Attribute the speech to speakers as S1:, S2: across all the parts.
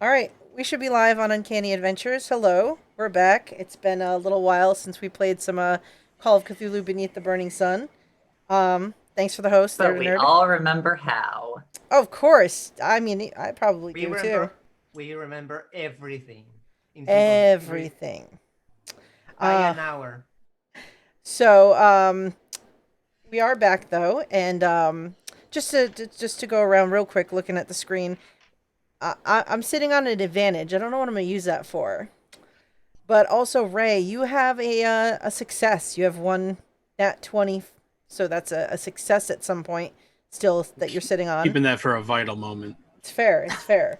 S1: All right, we should be live on Uncanny Adventures. Hello, we're back. It's been a little while since we played some Call of Cthulhu Beneath the Burning Sun. Thanks for the host, there
S2: But
S1: to
S2: we
S1: nerd.
S2: all remember how.
S1: Of course, I mean I probably
S3: We
S1: do too.
S3: remember we remember everything in
S1: Everything.
S3: by
S1: Uh,
S3: an hour.
S1: so we are back though, and just to go around real quick, looking at the screen. I'm sitting on an advantage. I don't know what I'm gonna use that for. But also, Ray, you have a success. You have one nat 20, so that's a success at some point still that you're sitting on.
S4: Keeping that for a vital moment.
S1: It's fair. It's fair.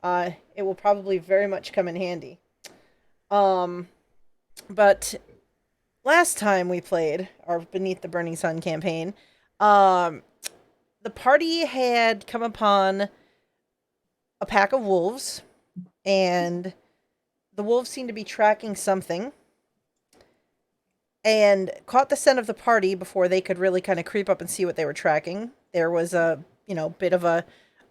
S1: It will probably very much come in handy. Um, but last time we played our Beneath the Burning Sun campaign, um, the party had come upon a pack of wolves, and the wolves seemed to be tracking something and caught the scent of the party before they could really kind of creep up and see what they were tracking. There was a, bit of a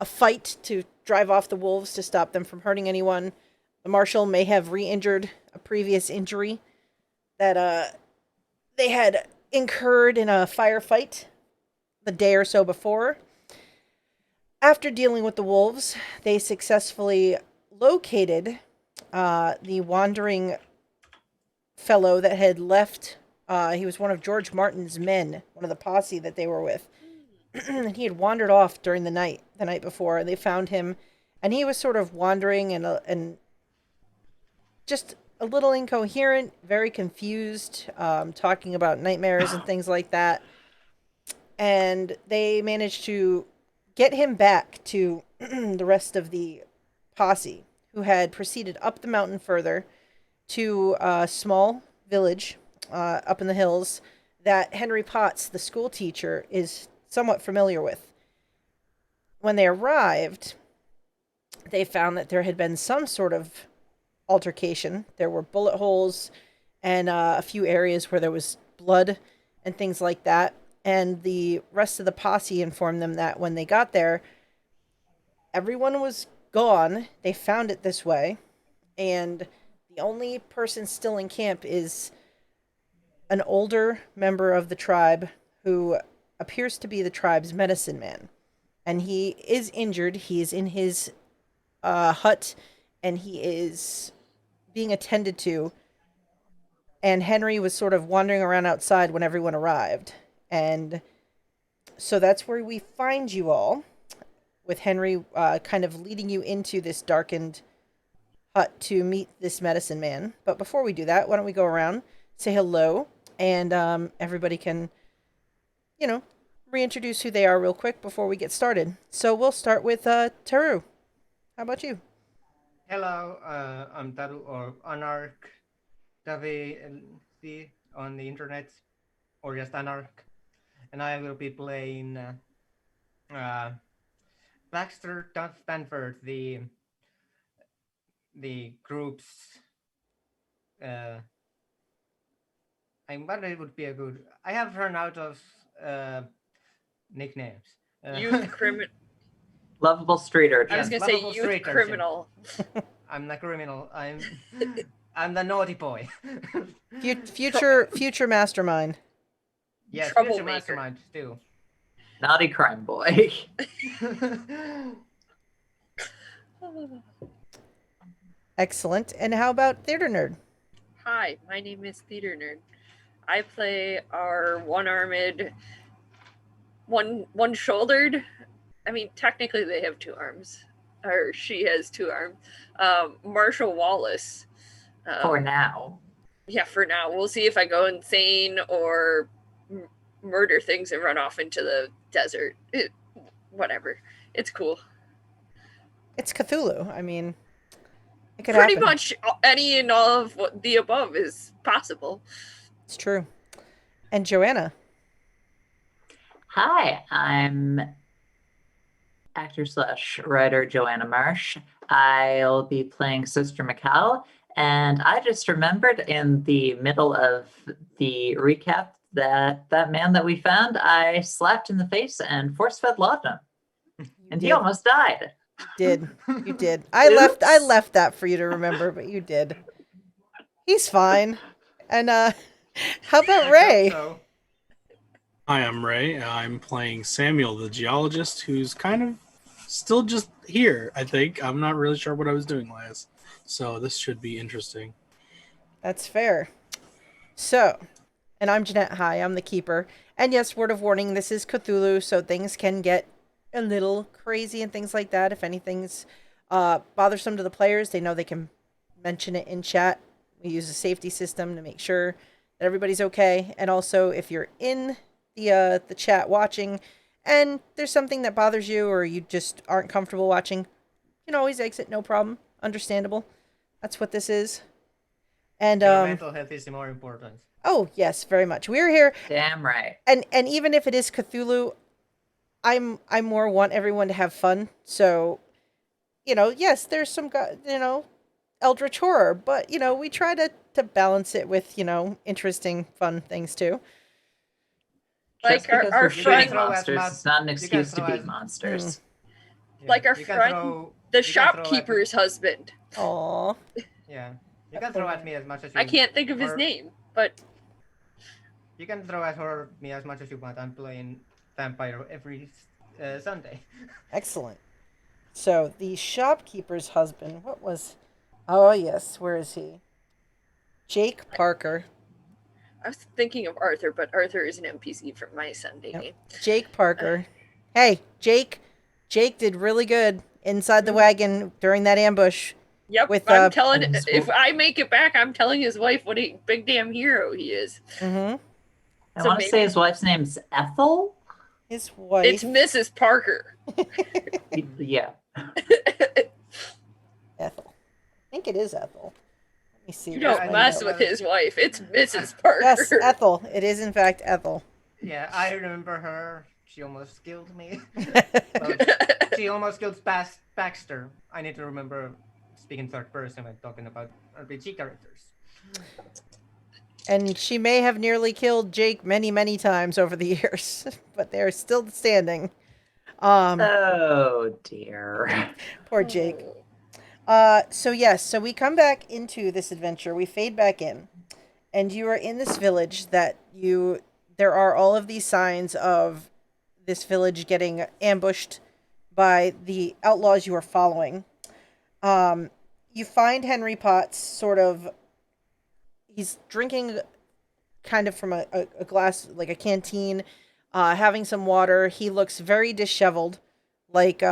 S1: fight to drive off the wolves to stop them from hurting anyone. The marshal may have re-injured a previous injury that they had incurred in a firefight the day or so before. After dealing with the wolves, they successfully located the wandering fellow that had left. He was one of George Martin's men, one of the posse that they were with. And he had wandered off during the night before, and they found him, and he was sort of wandering and just a little incoherent, very confused, talking about nightmares and things like that. And they managed to get him back to the rest of the posse, who had proceeded up the mountain further to a small village up in the hills that Henry Potts, the school teacher, is somewhat familiar with. When they arrived, they found that there had been some sort of altercation. There were bullet holes and a few areas where there was blood and things like that. And the rest of the posse informed them that when they got there, everyone was gone. They found it this way. And the only person still in camp is an older member of the tribe who appears to be the tribe's medicine man. And he is injured. He is in his hut and he is being attended to. And Henry was sort of wandering around outside when everyone arrived. And so that's where we find you all, with Henry kind of leading you into this darkened hut to meet this medicine man. But before we do that, why don't we go around, say hello, and everybody can, you know, reintroduce who they are real quick before we get started. So we'll start with Teru. How about you?
S3: Hello, I'm Taru or Anarch see on the internet or just Anarch, and I will be playing Baxter Duff-Banford, the group's. But it would be a good. I have run out of nicknames.
S5: Youth criminal.
S2: Lovable street urchin.
S5: I was gonna say
S3: lovable
S5: youth
S3: street urchin.
S5: criminal.
S3: I'm the criminal. I'm the naughty boy.
S1: Future mastermind.
S3: Yes, future
S5: Troublemaker.
S3: mastermind too.
S2: Naughty crime boy.
S1: Excellent. And how about theater nerd?
S5: Hi, my name is Theater Nerd. I play our one-armed, one-shouldered. I mean, technically they have two arms, or she has two arms. Marshal Wallace.
S2: For now.
S5: Yeah, for now. We'll see if I go insane or murder things and run off into the desert. Whatever. It's cool.
S1: It's Cthulhu. I mean, it could
S5: Pretty
S1: happen.
S5: much any and all of what the above is possible.
S1: It's true. And Joanna.
S2: Hi, I'm actor slash writer Joanna Marsh. I'll be playing Sister Michal, and I just remembered in the middle of the recap that man that we found, I slapped in the face and force-fed laudanum, and he
S1: did.
S2: almost died.
S1: Did. You did. I
S2: Oops.
S1: left that for you to remember, but you did. He's fine. And how about
S3: I hope
S1: Ray?
S3: so.
S4: Hi, I'm Ray. I'm playing Samuel, the geologist, who's kind of still just here, I think. I'm not really sure what I was doing last. So this should be interesting.
S1: That's fair. So, and I'm Jeanette. Hi, I'm the keeper. And yes, word of warning, this is Cthulhu, so things can get a little crazy and things like that. If anything's bothersome to the players, they know they can mention it in chat. We use a safety system to make sure that everybody's okay. And also, if you're in the chat watching and there's something that bothers you or you just aren't comfortable watching, you can always exit, no problem. Understandable. That's what this is. And
S3: Your mental health is more important.
S1: oh yes, very much. We're here,
S2: Damn right.
S1: and even if it is Cthulhu, I more want everyone to have fun. So, yes, there's some eldritch horror, but we try to balance it with interesting, fun things too.
S5: Like
S2: Just because
S5: our
S2: we're shooting
S5: friend,
S2: monsters is not an
S3: you can
S2: excuse to
S3: throw
S2: beat
S3: as-
S2: monsters.
S3: Yeah,
S5: Like our
S3: you can
S5: friend,
S3: throw-
S5: the
S3: you can throw at-
S5: shopkeeper's husband.
S1: Aw,
S3: Yeah. You can throw at me as much as you
S5: I can't think of his
S3: or
S5: name, but
S3: You can throw at me as much as you want. I'm playing Vampire every Sunday.
S1: excellent. So the shopkeeper's husband, what was? Oh yes, where is he? Jake Parker.
S5: I was thinking of Arthur, but Arthur is an NPC for my Sunday
S1: Yep.
S5: game.
S1: Jake Parker. Hey, Jake. Jake did really good inside the wagon during that ambush.
S5: Yep,
S1: With,
S5: I'm telling.
S4: and
S5: If I make it back, I'm telling his wife what a big damn hero he is.
S1: Mm-hmm.
S2: I
S5: So
S2: want to say
S5: maybe-
S2: his wife's name's Ethel.
S1: His wife.
S5: It's Mrs. Parker.
S2: Yeah.
S1: Ethel. I think it is Ethel. Let me see.
S5: You
S1: where's
S5: don't
S1: my
S5: mess
S1: note?
S5: with his wife. It's Mrs. Parker.
S1: Yes, Ethel. It is in fact Ethel.
S3: Yeah, I remember her. She almost killed me. Well, she almost killed Baxter. I need to remember speaking third person when talking about RPG characters.
S1: And she may have nearly killed Jake many, many times over the years, but they're still standing.
S2: Oh dear.
S1: Poor Jake. So yes, so we come back into this adventure. We fade back in, and you are in this village there are all of these signs of this village getting ambushed by the outlaws you are following. You find Henry Potts he's drinking kind of from a glass, like a canteen, having some water. He looks very disheveled, like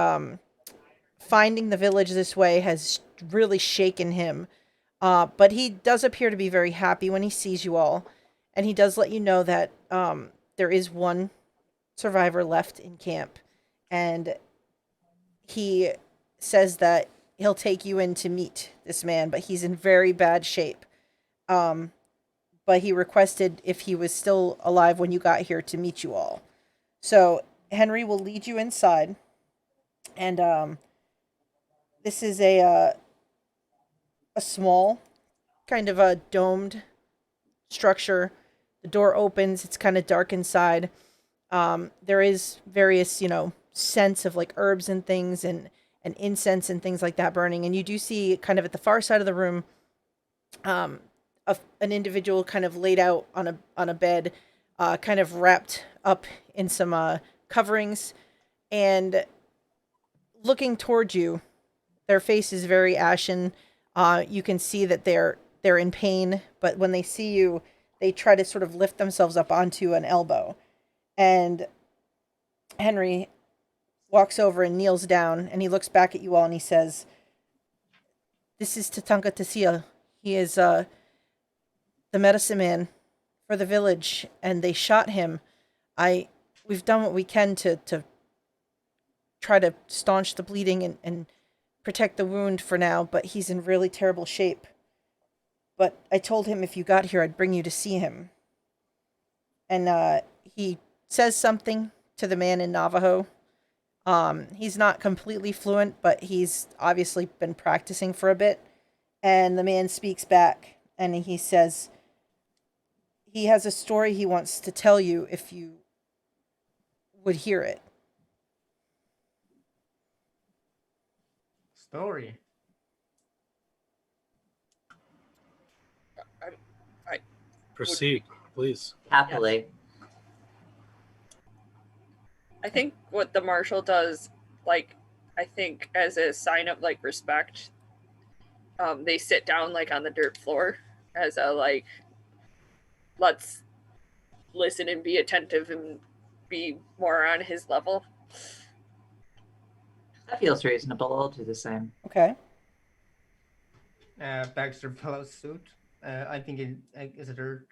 S1: finding the village this way has really shaken him. But he does appear to be very happy when he sees you all. And he does let you know that there is one survivor left in camp. And he says that he'll take you in to meet this man, but he's in very bad shape. But he requested if he was still alive when you got here to meet you all. So Henry will lead you inside. And this is a small, kind of a domed structure. The door opens. It's kind of dark inside. There is various, scents of like herbs and things and incense and things like that burning. And you do see kind of at the far side of the room, an individual kind of laid out on a bed, kind of wrapped up in some coverings, and looking towards you. Their face is very ashen. You can see that they're in pain, but when they see you, they try to sort of lift themselves up onto an elbow. And Henry walks over and kneels down, and he looks back at you all and he says, "This is Tatanka Tasia. He is the medicine man for the village, and they shot him. We've done what we can to try to staunch the bleeding and protect the wound for now, but he's in really terrible shape. But I told him if you got here, I'd bring you to see him." And he says something to the man in Navajo. He's not completely fluent, but he's obviously been practicing for a bit. And the man speaks back, and he says he has a story he wants to tell you if you would hear it.
S3: Story.
S4: Proceed, please.
S2: Happily.
S5: I think what the marshal does, like, I think as a sign of like respect, they sit down like on the dirt floor as a like, let's listen and be attentive and be more on his level.
S2: That feels reasonable. I'll do the same.
S1: Okay.
S3: Baxter follows suit. I think it is it her.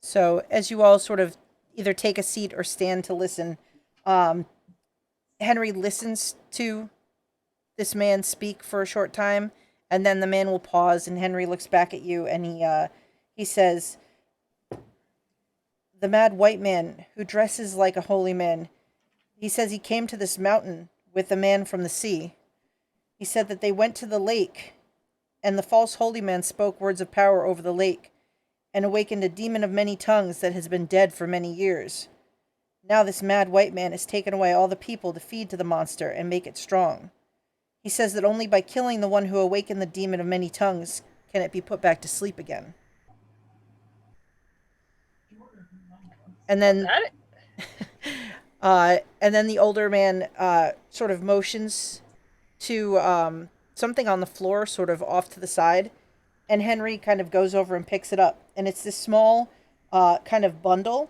S1: So as you all sort of either take a seat or stand to listen, Henry listens to this man speak for a short time, and then the man will pause, and Henry looks back at you, and he says, "The mad white man who dresses like a holy man. He says he came to this mountain with the man from the sea. He said that they went to the lake, and the false holy man spoke words of power over the lake, and awakened a demon of many tongues that has been dead for many years. Now this mad white man has taken away all the people to feed to the monster and make it strong. He says that only by killing the one who awakened the demon of many tongues can it be put back to sleep again." And then, and then the older man sort of motions to something on the floor, sort of off to the side, and Henry kind of goes over and picks it up, and it's this small kind of bundle.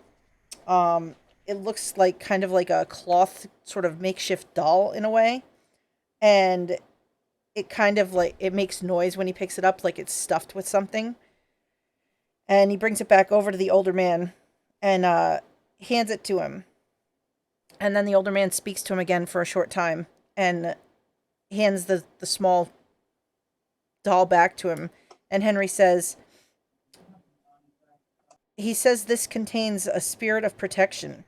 S1: It looks like kind of like a cloth sort of makeshift doll in a way, and it kind of like it makes noise when he picks it up, like it's stuffed with something. And he brings it back over to the older man and hands it to him. And then the older man speaks to him again for a short time and hands the small doll back to him. And Henry says, he says this contains a spirit of protection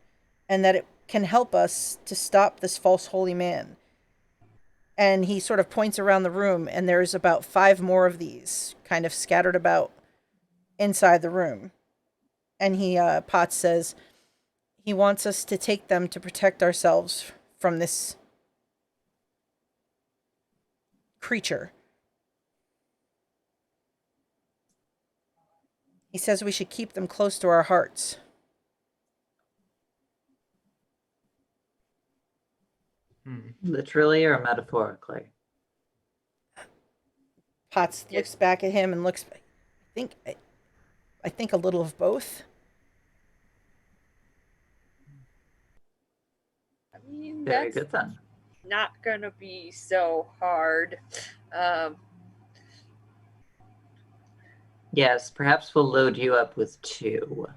S1: and that it can help us to stop this false holy man. And he sort of points around the room, and there's about 5 more of these kind of scattered about inside the room. And Potts says he wants us to take them to protect ourselves from this creature. He says we should keep them close to our hearts.
S2: Literally or metaphorically?
S1: Potts looks back at him and looks, I think a little of both.
S5: I mean,
S2: Very
S5: that's
S2: good then.
S5: not gonna be so hard.
S2: Yes, perhaps we'll load you up with 2.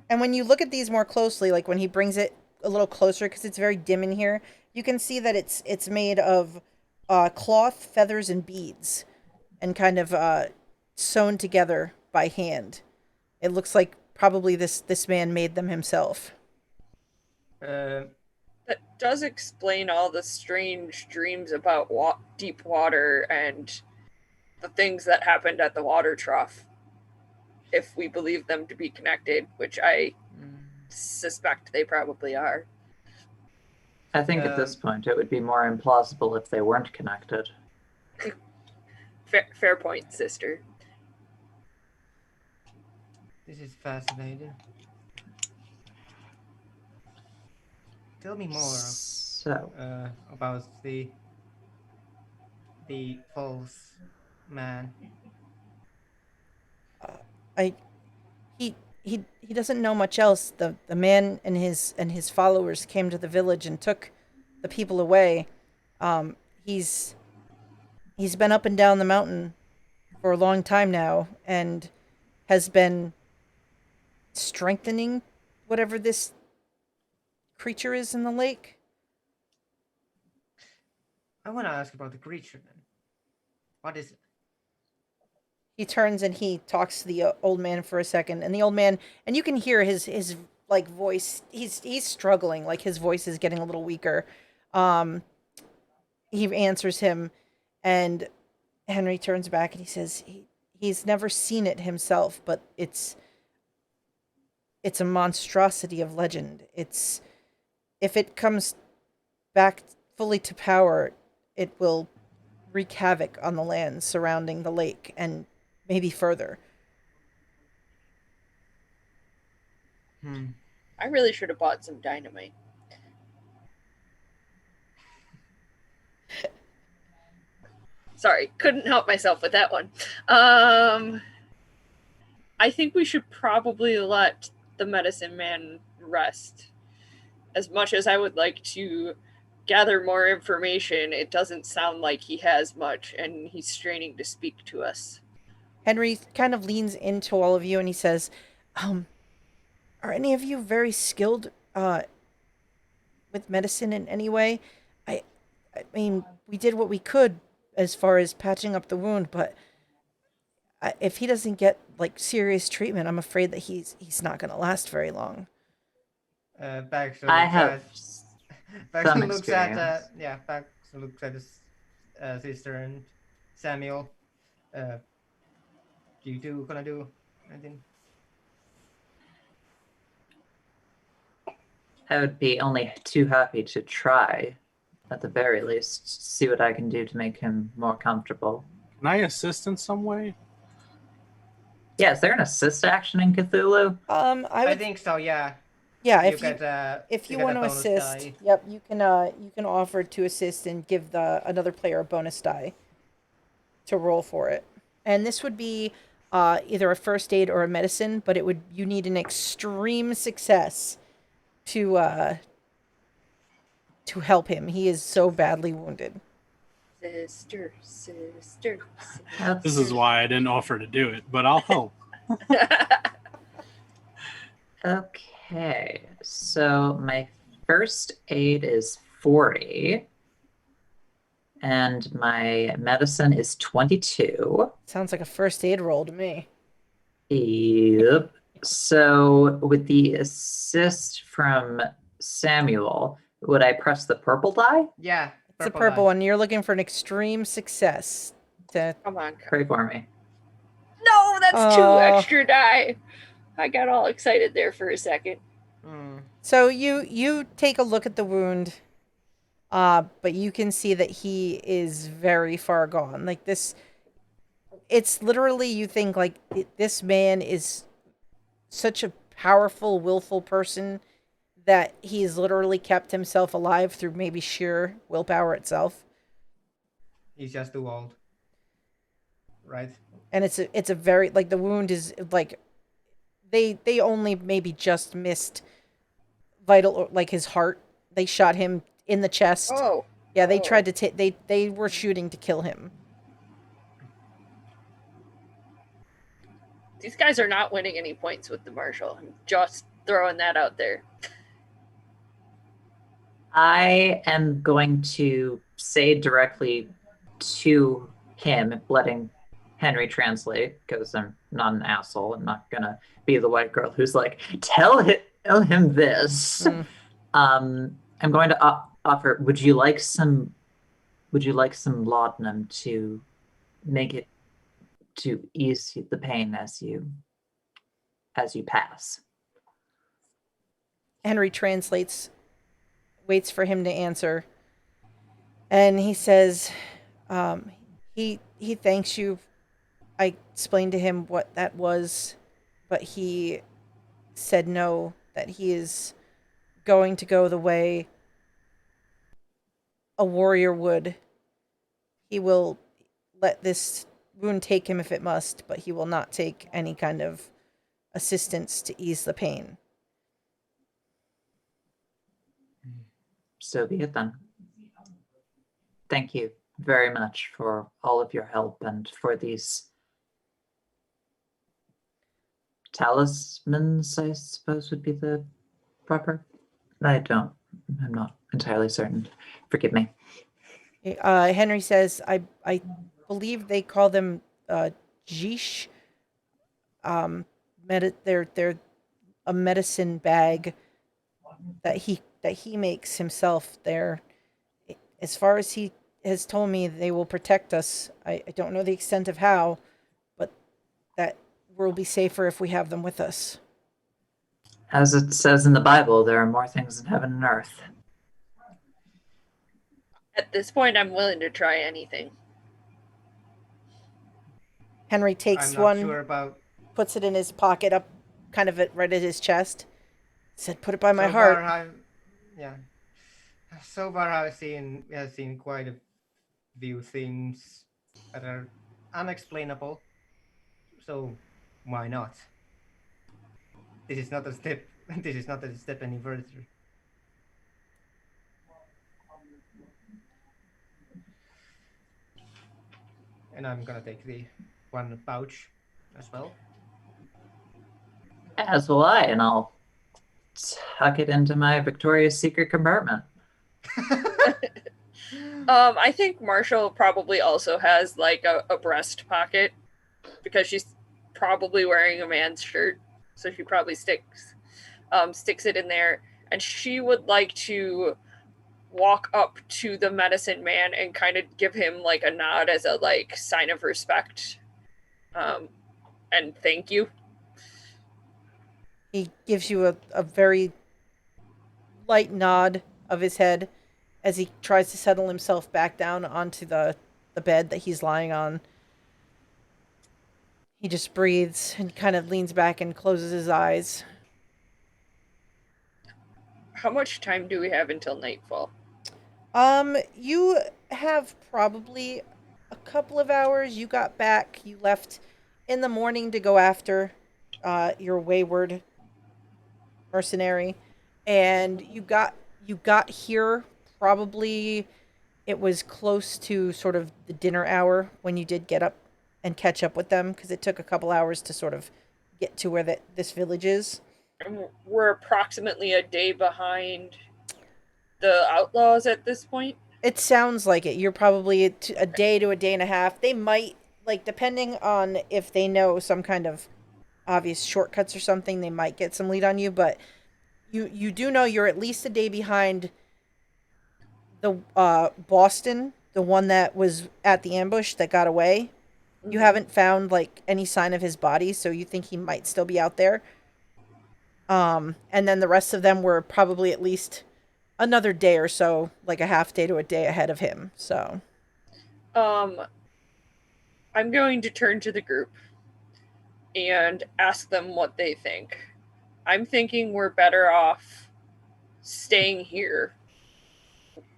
S1: And when you look at these more closely, like when he brings it a little closer, because it's very dim in here, you can see that it's made of cloth, feathers, and beads, and kind of sewn together by hand. It looks like probably this man made them himself.
S5: That does explain all the strange dreams about deep water and the things that happened at the water trough, if we believe them to be connected, which I suspect they probably are.
S2: I think at this point it would be more implausible if they weren't connected.
S5: Fair point, sister.
S3: This is fascinating. Tell me more
S2: So,
S3: about the false man.
S1: He doesn't know much else. The man and his followers came to the village and took the people away. He's been up and down the mountain for a long time now and has been strengthening whatever this creature is in the lake.
S3: I want to ask about the creature then. What is it?
S1: He turns and he talks to the old man for a second, and the old man, and you can hear his like voice. He's struggling, like his voice is getting a little weaker. He answers him, and Henry turns back and he says he's never seen it himself, but it's a monstrosity of legend. If it comes back fully to power, it will wreak havoc on the lands surrounding the lake and maybe further.
S5: I really should have bought some dynamite. Sorry, couldn't help myself with that one. I think we should probably let the medicine man rest. As much as I would like to gather more information, it doesn't sound like he has much, and he's straining to speak to us.
S1: Henry kind of leans into all of you and he says, are any of you very skilled with medicine in any way? I I mean, we did what we could as far as patching up the wound, but if he doesn't get like serious treatment, I'm afraid that he's not going to last very long.
S3: Baxter
S2: I
S3: looks
S2: have
S3: at Baxter
S2: some
S3: looks at
S2: experience.
S3: Baxter looks at his sister and Samuel. You two gonna do anything?
S2: I would be only too happy to try, at the very least, see what I can do to make him more comfortable.
S4: Can I assist in some way?
S2: Yeah, is there an assist action in Cthulhu?
S3: I think so. Yeah.
S1: Yeah,
S3: You get,
S1: if you
S3: get a
S1: want to
S3: bonus
S1: assist,
S3: die.
S1: yep, you can offer to assist and give the another player a bonus die to roll for it. And this would be either a first aid or a medicine, but you need an extreme success to help him. He is so badly wounded.
S5: Sister, sister.
S4: This is why I didn't offer to do it, but I'll help.
S2: Okay, so my first aid is 40, and my medicine is 22.
S1: Sounds like a first aid roll to me.
S2: Yep. So with the assist from Samuel, would I press the purple die?
S3: Yeah.
S1: It's a purple one. You're looking for an extreme success to
S5: Come on.
S2: Pray for me.
S5: No, that's two
S1: Oh.
S5: extra die. I got all excited there for a second.
S1: So you take a look at the wound, but you can see that he is very far gone. Like this, it's literally, you think like this man is such a powerful, willful person that he's literally kept himself alive through maybe sheer willpower itself.
S3: He's just too old. Right.
S1: And it's a very, like, the wound is like they only maybe just missed vital, like his heart. They shot him in the chest.
S5: Oh.
S1: Yeah, they tried to they were shooting to kill him.
S5: These guys are not winning any points with the Marshal. I'm just throwing that out there.
S2: I am going to say directly to him, letting Henry translate, because I'm not an asshole. I'm not gonna be the white girl who's like, tell him this. I'm going to offer. Would you like some laudanum to make it, to ease the pain as you pass?
S1: Henry translates, waits for him to answer, and he says, he thanks you. I explained to him what that was, but he said no, that he is going to go the way a warrior would. He will let this wound take him if it must, but he will not take any kind of assistance to ease the pain.
S2: So be it then. Thank you very much for all of your help and for these talismans, I suppose would be the proper. I'm not entirely certain. Forgive me.
S1: Henry says, I believe they call them jish. They're a medicine bag that he makes himself. They're, as far as he has told me, they will protect us. I don't know the extent of how, but that we'll be safer if we have them with us.
S2: As it says in the Bible, there are more things in heaven and earth.
S5: At this point, I'm willing to try anything.
S1: Henry
S3: I'm
S1: takes
S3: not
S1: one,
S3: sure about.
S1: puts it in his pocket up kind of right at his chest. Said, put it by my
S3: So
S1: heart.
S3: far, yeah. So far, I've seen quite a few things that are unexplainable. So why not? This is not a step. This is not a step any further. And I'm gonna take the one pouch as well.
S2: As will I, and I'll tuck it into my Victoria's Secret compartment.
S5: I think Marshall probably also has like a breast pocket because she's probably wearing a man's shirt, so she probably sticks it in there, and she would like to walk up to the medicine man and kind of give him like a nod as a like sign of respect, and thank you.
S1: He gives you a very light nod of his head as he tries to settle himself back down onto the bed that he's lying on. He just breathes and kind of leans back and closes his eyes.
S5: How much time do we have until nightfall?
S1: You have probably a couple of hours. You got back. You left in the morning to go after your wayward mercenary, and you got here probably. It was close to sort of the dinner hour when you did get up and catch up with them, because it took a couple hours to sort of get to where this village is.
S5: And we're approximately a day behind the outlaws at this point.
S1: It sounds like it. You're probably a day to a day and a half. They might, like, depending on if they know some kind of obvious shortcuts or something, they might get some lead on you, but you do know you're at least a day behind the Boston, the one that was at the ambush that got away. You haven't found like any sign of his body, so you think he might still be out there. And then the rest of them were probably at least another day or so, like a half day to a day ahead of him. So,
S5: I'm going to turn to the group and ask them what they think. I'm thinking we're better off staying here.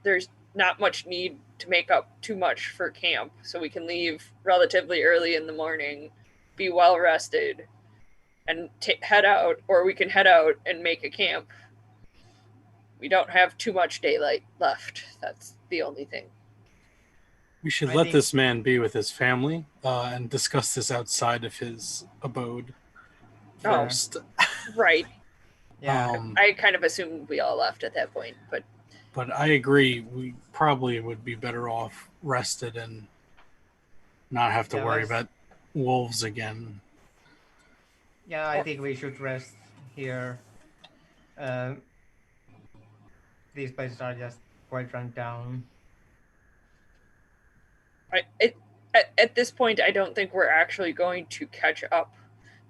S5: There's not much need to make up too much for camp, so we can leave relatively early in the morning, be well rested, and head out, or we can head out and make a camp. We don't have too much daylight left. That's the only thing.
S4: We should
S3: I
S4: let
S3: think-
S4: this man be with his family and discuss this outside of his abode
S5: Oh.
S4: first.
S5: Right.
S3: Yeah.
S5: I kind of assumed we all left at that point, but
S4: But I agree, we probably would be better off rested and not have to
S3: Yeah,
S4: worry
S3: let's-
S4: about wolves again.
S3: Yeah, I think we should rest here. These places are just quite run down.
S5: at this point, I don't think we're actually going to catch up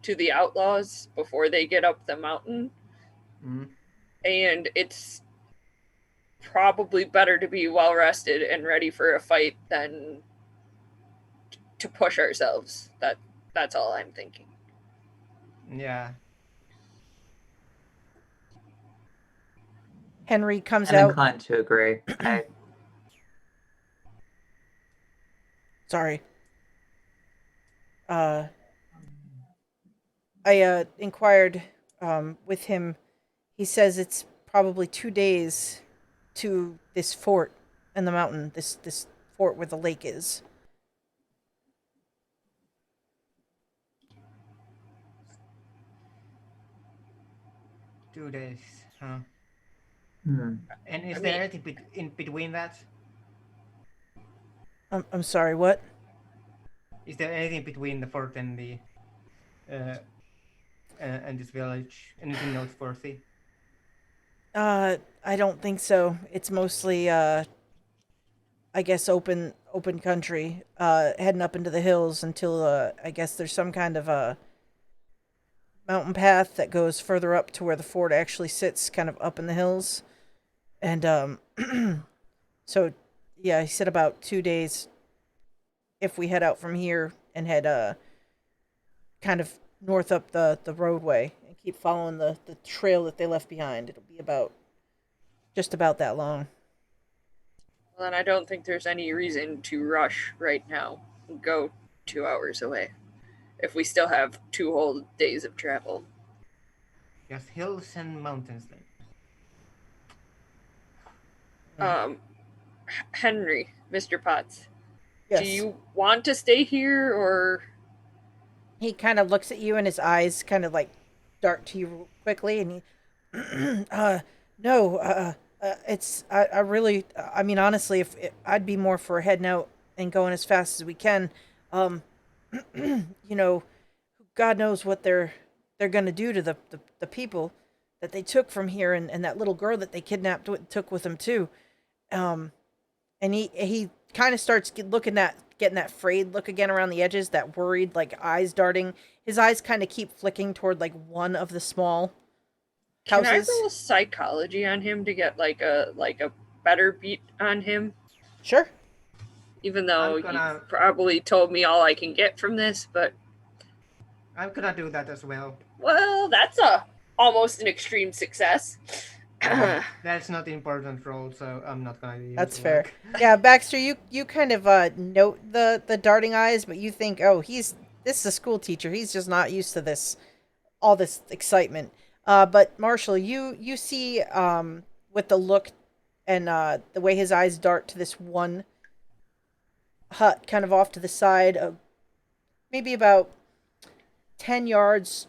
S5: to the outlaws before they get up the mountain.
S3: Mm.
S5: And it's probably better to be well rested and ready for a fight than to push ourselves. That's all I'm thinking.
S3: Yeah.
S1: Henry comes
S2: I'm
S1: out.
S2: inclined to agree.
S1: Sorry. I inquired with him. He says it's probably 2 days to this fort in the mountain, this fort where the lake is.
S3: Two days. Huh.
S2: Hmm.
S3: And is
S5: I
S3: there
S5: mean-
S3: anything in between that?
S1: I'm sorry, what?
S3: Is there anything between the fort and the and this village? Anything noteworthy?
S1: I don't think so. It's mostly I guess open country, heading up into the hills until I guess there's some kind of a mountain path that goes further up to where the fort actually sits, kind of up in the hills. And so Yeah, he said about 2 days if we head out from here and head kind of north up the roadway and keep following the trail that they left behind. It'll be about just about that long.
S5: Well, then I don't think there's any reason to rush right now and go 2 hours away if we still have 2 whole days of travel.
S3: Yes, hills and mountains then.
S5: Henry, Mr. Potts,
S1: Yes.
S5: do you want to stay here or?
S1: He kind of looks at you and his eyes kind of like dart to you quickly and he no, it's I really I mean honestly if I'd be more for heading out and going as fast as we can. Um you know, God knows what they're going to do to the people that they took from here and that little girl that they kidnapped took with them too. Um and he kind of starts getting that frayed look again around the edges, that worried like eyes darting. His eyes kind of keep flicking toward like one of the small
S5: Can I
S1: houses.
S5: roll psychology on him to get like a better beat on him?
S1: Sure.
S5: Even though
S3: I'm gonna-
S5: you probably told me all I can get from this, but
S3: I'm gonna do that as well.
S5: well, that's almost an extreme success.
S3: That's not the important role, so I'm not gonna use
S1: That's
S3: luck.
S1: fair. Yeah, Baxter, you kind of note the darting eyes, but you think, oh, this is a school teacher. He's just not used to all this excitement. But Marshall, you see with the look and the way his eyes dart to this one hut kind of off to the side of maybe about 10 yards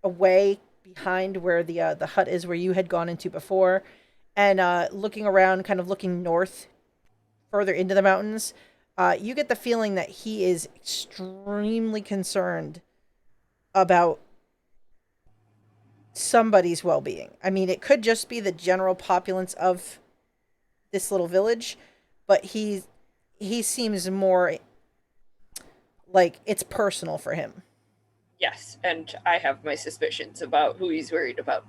S1: away behind where the hut is where you had gone into before, and looking around, kind of looking north further into the mountains, you get the feeling that he is extremely concerned about somebody's well-being. I mean, it could just be the general populace of this little village, but he seems more like it's personal for him.
S5: Yes, and I have my suspicions about who he's worried about.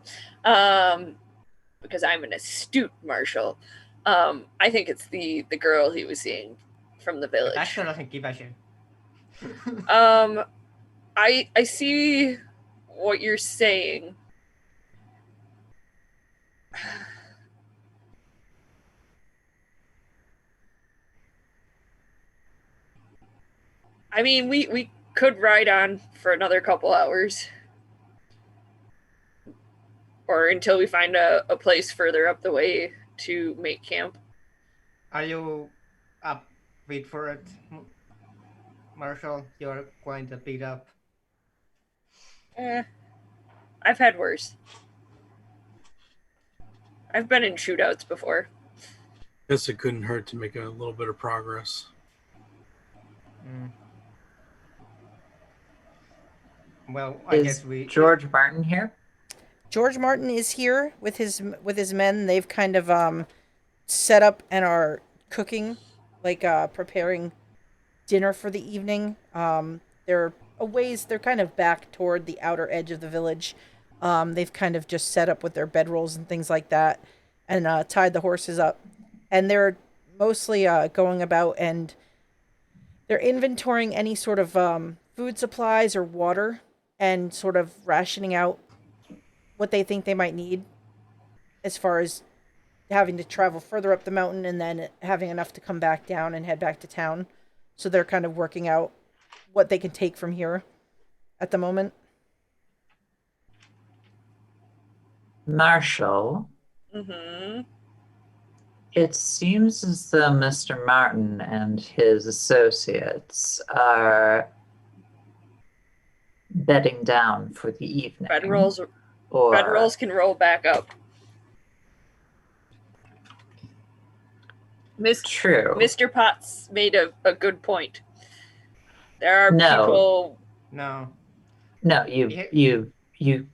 S5: Because I'm an astute marshal. I think it's the girl he was seeing from the village.
S3: Baxter doesn't give a shit.
S5: I see what you're saying. I mean, we could ride on for another couple hours. Or until we find a place further up the way to make camp.
S3: Are you up? Wait for it, Marshall. You're quite a beat up.
S5: I've had worse. I've been in shootouts before.
S4: Guess it couldn't hurt to make a little bit of progress.
S3: Well, I
S2: Is
S3: guess we.
S2: George Martin here?
S1: George Martin is here with his men. They've kind of set up and are cooking, like preparing dinner for the evening. They're they're kind of back toward the outer edge of the village. They've kind of just set up with their bedrolls and things like that, and tied the horses up, and they're mostly going about and they're inventorying any sort of food supplies or water, and sort of rationing out what they think they might need as far as having to travel further up the mountain and then having enough to come back down and head back to town. So they're kind of working out what they can take from here at the moment.
S2: Marshall,
S5: Mm-hmm.
S2: it seems as though Mr. Martin and his associates are bedding down for the evening.
S5: Bedrolls can roll back up.
S2: True.
S5: Mr. Potts made a good point. There are
S2: No.
S5: people.
S3: No.
S2: No, you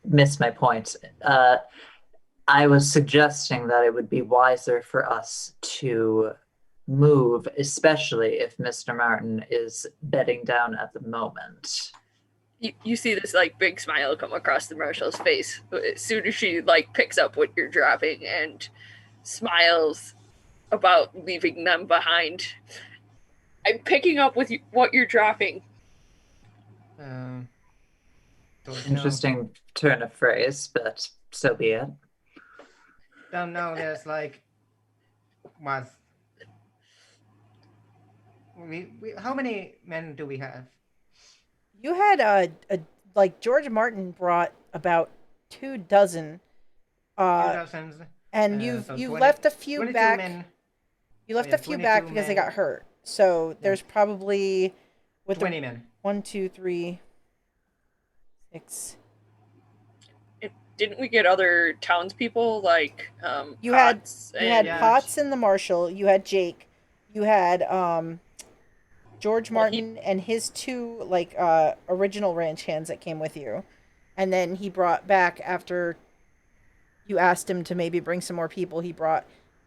S2: missed my point. I was suggesting that it would be wiser for us to move, especially if Mr. Martin is bedding down at the moment.
S5: You see this like big smile come across the marshal's face as soon as she like picks up what you're dropping and smiles about leaving them behind. I'm picking up with what you're dropping.
S3: Don't know.
S2: Interesting turn of phrase, but so be it.
S3: Don't know. There's like what? How many men do we have?
S1: You had like George Martin brought about 24.
S3: 2,000.
S1: And
S3: So
S1: you
S3: 20
S1: left a few
S3: 22
S1: back.
S3: men.
S1: You left
S3: yeah,
S1: a few back
S3: 22
S1: because they
S3: men.
S1: got hurt. So there's probably with
S3: 20 men.
S1: 1, 2, 3, 6.
S5: Didn't we get other townspeople like
S1: You had
S5: Potts
S1: you had
S5: and
S1: Potts and the Marshal. You had Jake. You had George
S5: Well,
S1: Martin and his two like original ranch hands that came with you, and then he brought back after you asked him to maybe bring some more people. He brought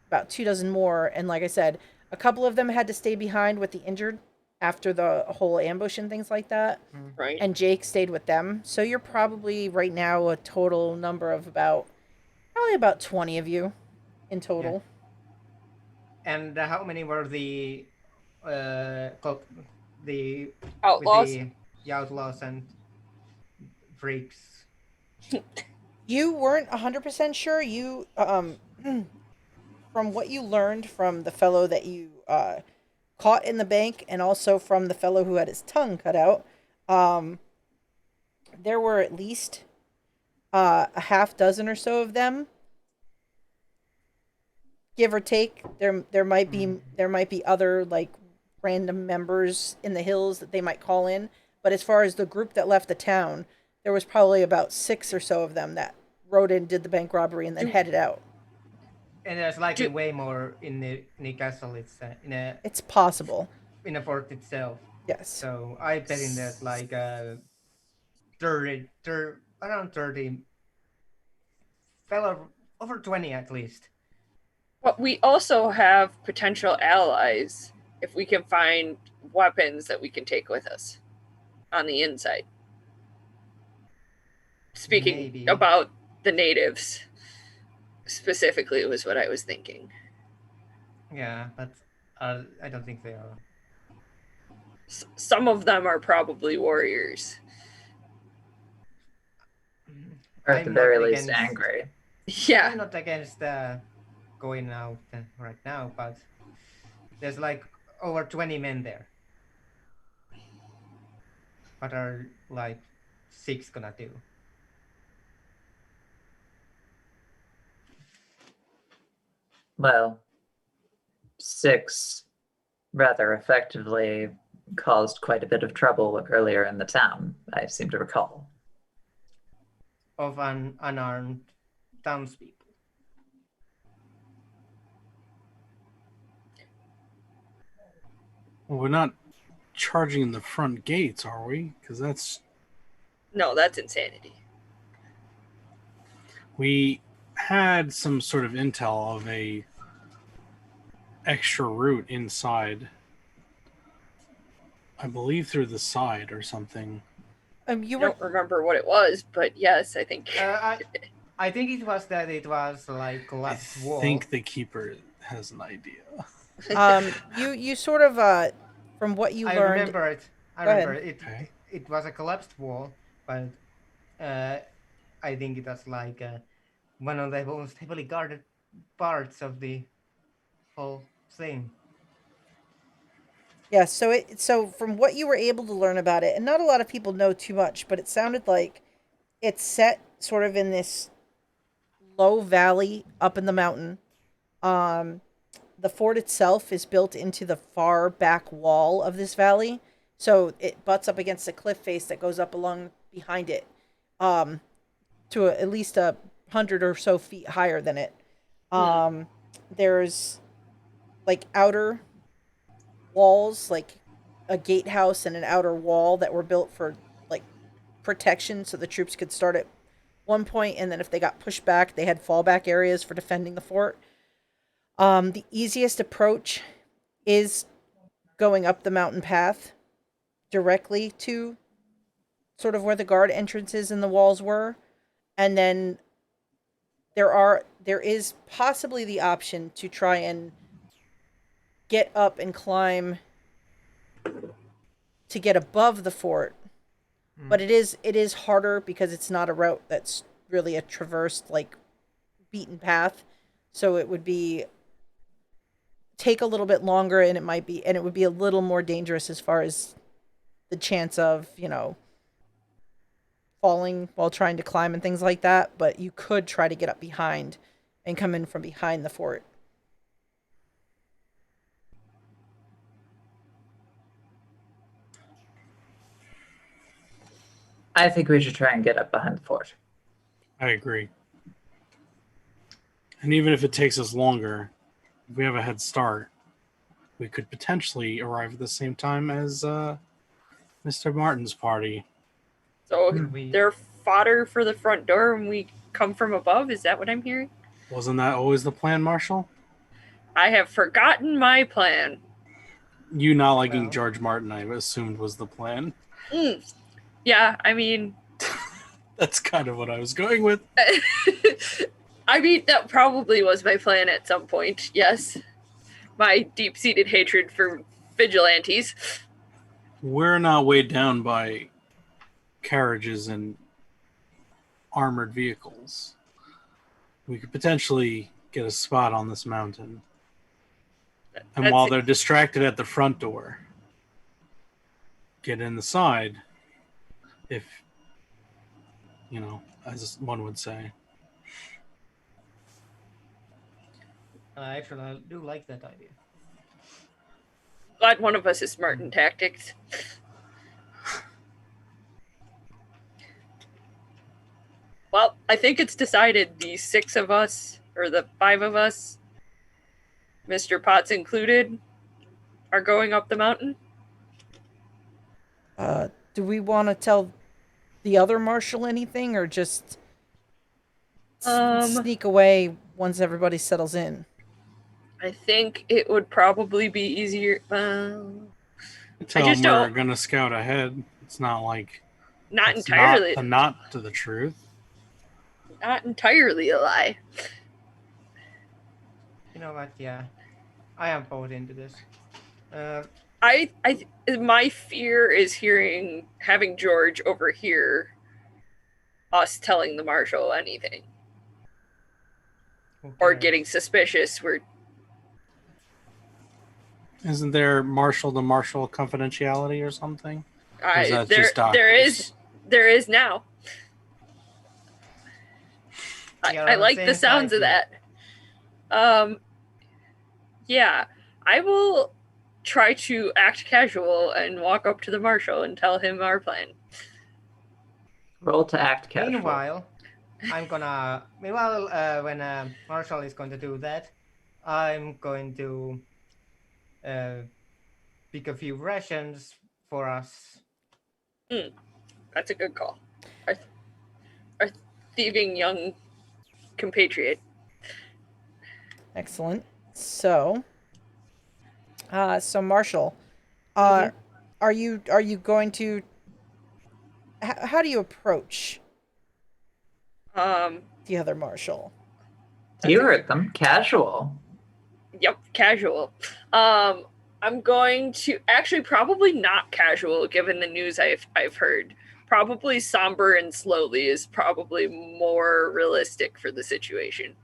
S1: about 24 more, and like I said, a couple of them had to stay behind with the injured after the whole ambush and things like that.
S5: right.
S1: And Jake stayed with them. So you're probably right now a total number of probably about 20 of you in total.
S3: And how many were the the
S5: Outlaws.
S3: with the outlaws and freaks?
S1: You weren't 100% sure. You from what you learned from the fellow that you caught in the bank and also from the fellow who had his tongue cut out, there were at least a half dozen or so of them, give or take. There might be other like random members in the hills that they might call in, but as far as the group that left the town, there was probably about 6 or so of them that rode in, did the bank robbery, and then headed out.
S3: And there's likely way more in the castle. It's
S1: It's possible.
S3: in the fort itself.
S1: Yes.
S3: So I bet in there's like 30, around 30, fellow over 20 at least.
S5: But we also have potential allies if we can find weapons that we can take with us on the inside. Speaking
S3: Maybe.
S5: about the natives specifically was what I was thinking.
S3: Yeah, but I don't think they are.
S5: Some of them are probably warriors.
S2: Or at the
S3: I'm
S2: very
S3: not
S2: least,
S3: against-
S2: angry.
S5: Yeah.
S3: I'm not against going out right now, but there's like over 20 men there. What are like 6 gonna do?
S2: Well, 6 rather effectively caused quite a bit of trouble earlier in the town, I seem to recall.
S3: Of unarmed townspeople.
S4: Well, we're not charging the front gates, are we? Because
S5: No, that's insanity.
S4: we had some sort of intel of a extra route inside. I believe through the side or something.
S1: You
S5: I
S1: were
S5: don't remember what it was, but yes, I think.
S3: I think it was that it was like collapsed wall.
S4: I think the keeper has an idea.
S1: you sort of from what you
S3: I
S1: learned.
S3: remember it.
S1: Go ahead.
S3: It.
S4: Okay.
S3: It was a collapsed wall, but I think it was like one of the most heavily guarded parts of the whole thing.
S1: Yeah, so from what you were able to learn about it, and not a lot of people know too much, but it sounded like it's set sort of in this low valley up in the mountain. The fort itself is built into the far back wall of this valley, so it butts up against a cliff face that goes up along behind it, to at least 100 or so feet higher than it. There's like outer walls, like a gatehouse and an outer wall that were built for like protection, so the troops could start at one point, and then if they got pushed back, they had fallback areas for defending the fort. The easiest approach is going up the mountain path directly to sort of where the guard entrances and the walls were, and then there is possibly the option to try and get up and climb to get above the fort. But it is harder because it's not a route that's really a traversed, like, beaten path. So it would be take a little bit longer, and it would be a little more dangerous as far as the chance of, falling while trying to climb and things like that. But you could try to get up behind and come in from behind the fort.
S2: I think we should try and get up behind the fort.
S4: I agree. And even if it takes us longer, if we have a head start, we could potentially arrive at the same time as Mr. Martin's party.
S5: So
S3: We-
S5: they're fodder for the front door and we come from above? Is that what I'm hearing?
S4: Wasn't that always the plan, Marshal?
S5: I have forgotten my plan.
S4: You not liking
S3: Well.
S4: George Martin, I assumed, was the plan.
S5: Yeah, I mean...
S4: That's kind of what I was going with.
S5: I mean, that probably was my plan at some point, yes. My deep-seated hatred for vigilantes.
S4: We're not weighed down by carriages and armored vehicles. We could potentially get a spot on this mountain. And
S5: That's-
S4: while they're distracted at the front door, get in the side, if, as one would say.
S3: Actually, I do like that idea.
S5: Glad one of us is smart in tactics. Well, I think it's decided the 6 of us, or the 5 of us, Mr. Potts included, are going up the mountain.
S1: Do we want to tell the other marshal anything, or just sneak away once everybody settles in?
S5: I think it would probably be easier.
S4: Tell
S5: just
S4: them we're
S5: don't-
S4: going to scout ahead. It's not like
S5: Not
S4: it's
S5: entirely,
S4: not to the truth.
S5: not entirely a lie.
S3: You know what? Yeah, I am bought into this.
S5: My fear is having George overhear us telling the marshal anything or
S3: okay.
S5: getting suspicious.
S4: Isn't there marshal to marshal confidentiality or something? Or is that
S5: there
S4: just doctors?
S5: there is now.
S3: Yeah,
S5: I
S3: on
S5: like
S3: the
S5: the
S3: same
S5: sounds
S3: side
S5: of that. Yeah, I will try to act casual and walk up to the marshal and tell him our plan.
S2: Roll to act casual.
S3: Meanwhile, when Marshall is going to do that, I'm going to pick a few rations for us.
S5: That's a good call. Our thieving young compatriot.
S1: Excellent. So Marshall, are you going to? How do you approach the other marshal?
S2: You heard them. Casual.
S5: Yep, casual. I'm going to actually probably not casual, given the news I've heard. Probably somber and slowly is probably more realistic for the situation.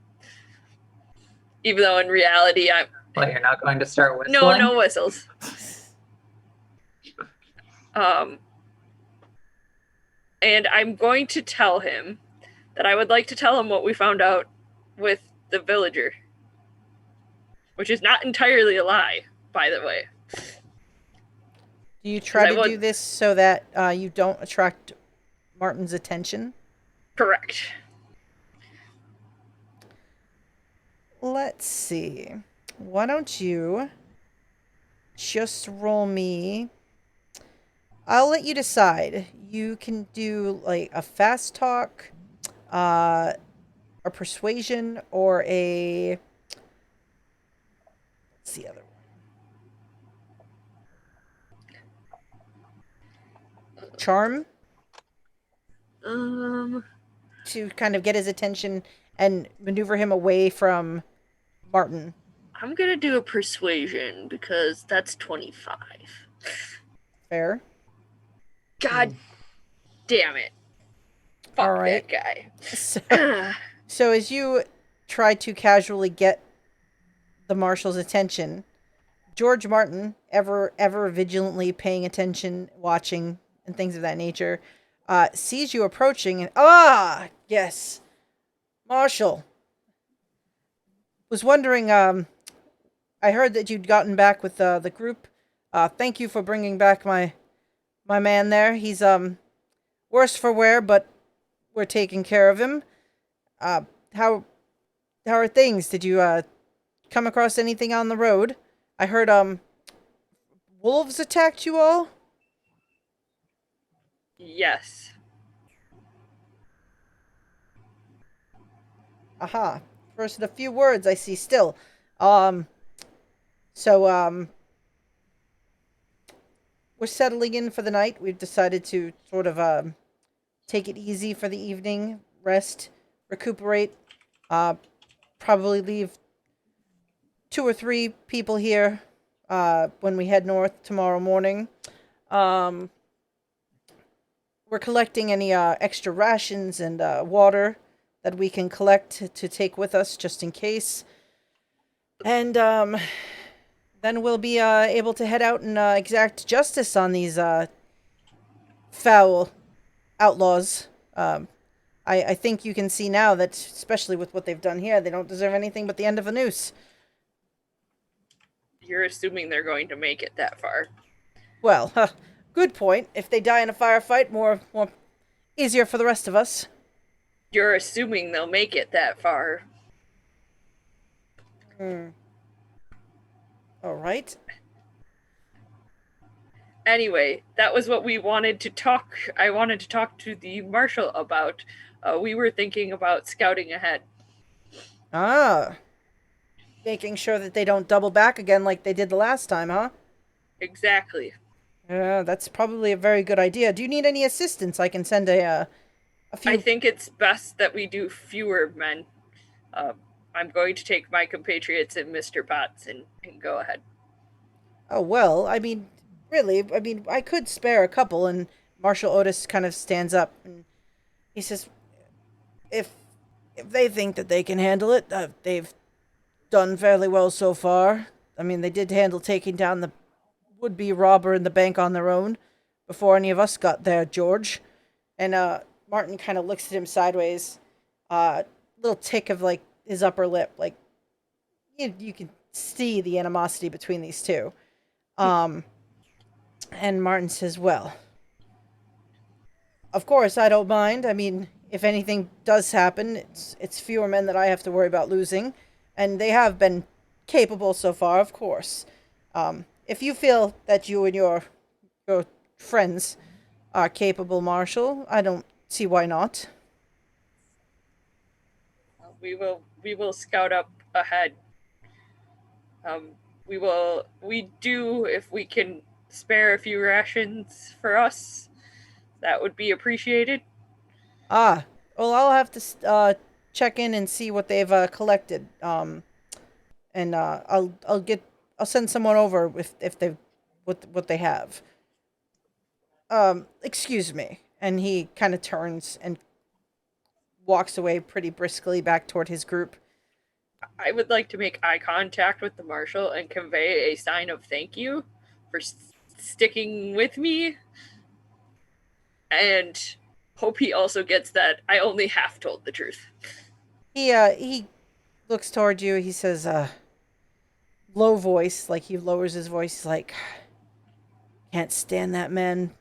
S5: Even though in reality,
S2: Well, you're not going to start whistling?
S5: no whistles. And I'm going to tell him that I would like to tell him what we found out with the villager, which is not entirely a lie, by the way.
S1: Do you try
S5: I
S1: to do this so that you don't attract Martin's attention?
S5: Correct.
S1: Let's see. Why don't you just roll me? I'll let you decide. You can do like a fast talk, a persuasion, or a. What's the other one? Charm, to kind of get his attention and maneuver him away from Martin.
S5: I'm gonna do a persuasion because that's 25.
S1: Fair.
S5: God damn it. Fuck
S1: All right.
S5: that guy.
S1: So as you try to casually get the marshal's attention, George Martin, ever vigilantly paying attention, watching, and things of that nature, sees you approaching and yes, Marshal. Was wondering. I heard that you'd gotten back with the group. Thank you for bringing back my man there. He's worse for wear, but we're taking care of him. How are things? Did you come across anything on the road? I heard wolves attacked you all?
S5: Yes.
S1: Aha. First of the few words I see still. So we're settling in for the night. We've decided to sort of take it easy for the evening, rest, recuperate, probably leave 2 or 3 people here when we head north tomorrow morning. We're collecting any extra rations and water that we can collect to take with us just in case. And then we'll be able to head out and exact justice on these foul outlaws. I think you can see now that, especially with what they've done here, they don't deserve anything but the end of a noose.
S5: You're assuming they're going to make it that far.
S1: Well, good point. If they die in a firefight, more easier for the rest of us.
S5: You're assuming they'll make it that far.
S1: All right.
S5: Anyway, that was what we wanted to talk. I wanted to talk to the marshal about. We were thinking about scouting ahead.
S1: Making sure that they don't double back again like they did the last time, huh?
S5: Exactly.
S1: That's probably a very good idea. Do you need any assistance? I can send a few...
S5: I think it's best that we do fewer men. I'm going to take my compatriots and Mr. Potts and go ahead.
S1: Oh, well, I mean, really, I could spare a couple, and Marshal Otis kind of stands up, and he says, if they think that they can handle it, they've done fairly well so far. I mean, they did handle taking down the would-be robber in the bank on their own before any of us got there, George. And Martin kind of looks at him sideways, little tick of, like, his upper lip, like, you can see the animosity between these two. And Martin says, well, of course, I don't mind. I mean, if anything does happen, it's fewer men that I have to worry about losing. And they have been capable so far, of course. If you feel that you and your friends are capable, Marshal, I don't see why not.
S5: We will scout up ahead. We do, if we can spare a few rations for us, that would be appreciated.
S1: Well, I'll have to check in and see what they've collected. And I'll send someone over if they what they have. Excuse me. And he kind of turns and walks away pretty briskly back toward his group.
S5: I would like to make eye contact with the marshal and convey a sign of thank you for sticking with me, and hope he also gets that I only half told the truth.
S1: He looks toward you. He says, low voice, like he lowers his voice. He's like, can't stand that man.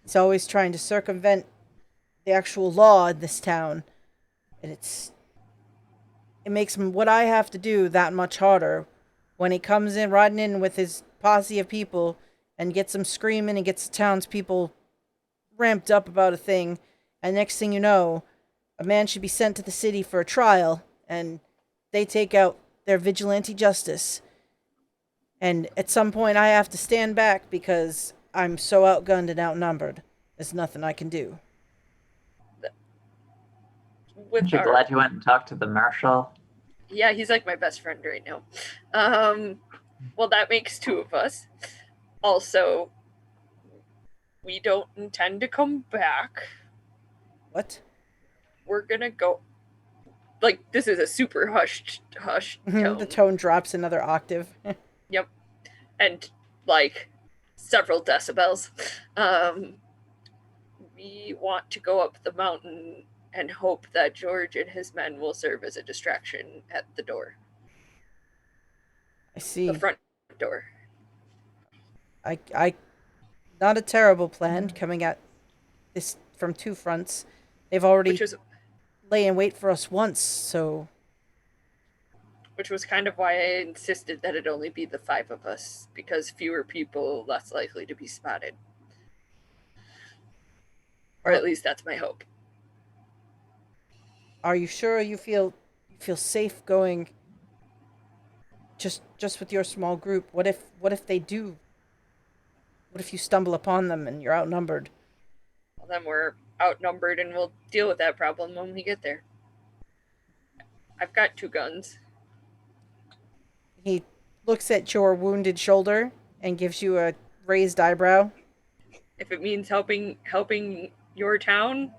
S1: He's always trying to circumvent the actual law in this town, and it makes what I have to do that much harder when he comes in, riding in with his posse of people and gets them screaming and gets the townspeople ramped up about a thing, and next thing you know, a man should be sent to the city for a trial, and they take out their vigilante justice. And at some point I have to stand back because I'm so outgunned and outnumbered. There's nothing I can do.
S2: Aren't you glad you went and talked to the marshal?
S5: Yeah, he's like my best friend right now. Well, that makes 2 of us. Also, we don't intend to come back.
S1: What?
S5: We're gonna go. Like, this is a super hushed tone.
S1: The tone drops another octave.
S5: Yep. And, like, several decibels. We want to go up the mountain and hope that George and his men will serve as a distraction at the door.
S1: I see.
S5: The front door.
S1: I not a terrible plan coming at this from 2 fronts. They've already lay in wait for us once, so
S5: Which was kind of why I insisted that it only be the 5 of us, because fewer people, less likely to be spotted. Or at least that's my hope.
S1: are you sure you feel safe going just with your small group? What if they do? What if you stumble upon them and you're outnumbered?
S5: Well, then we're outnumbered and we'll deal with that problem when we get there. I've got 2 guns.
S1: He looks at your wounded shoulder and gives you a raised eyebrow.
S5: If it means helping your town,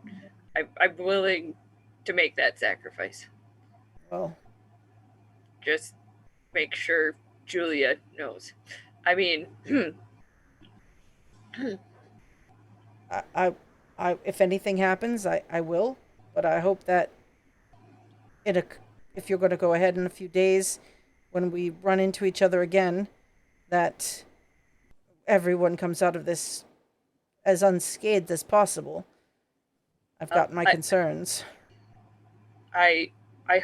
S5: I'm willing to make that sacrifice.
S1: Well,
S5: Just make sure Julia knows. I mean,
S1: I if anything happens, I will, but I hope that if you're going to go ahead in a few days when we run into each other again, that everyone comes out of this as unscathed as possible. I've got my concerns.
S5: I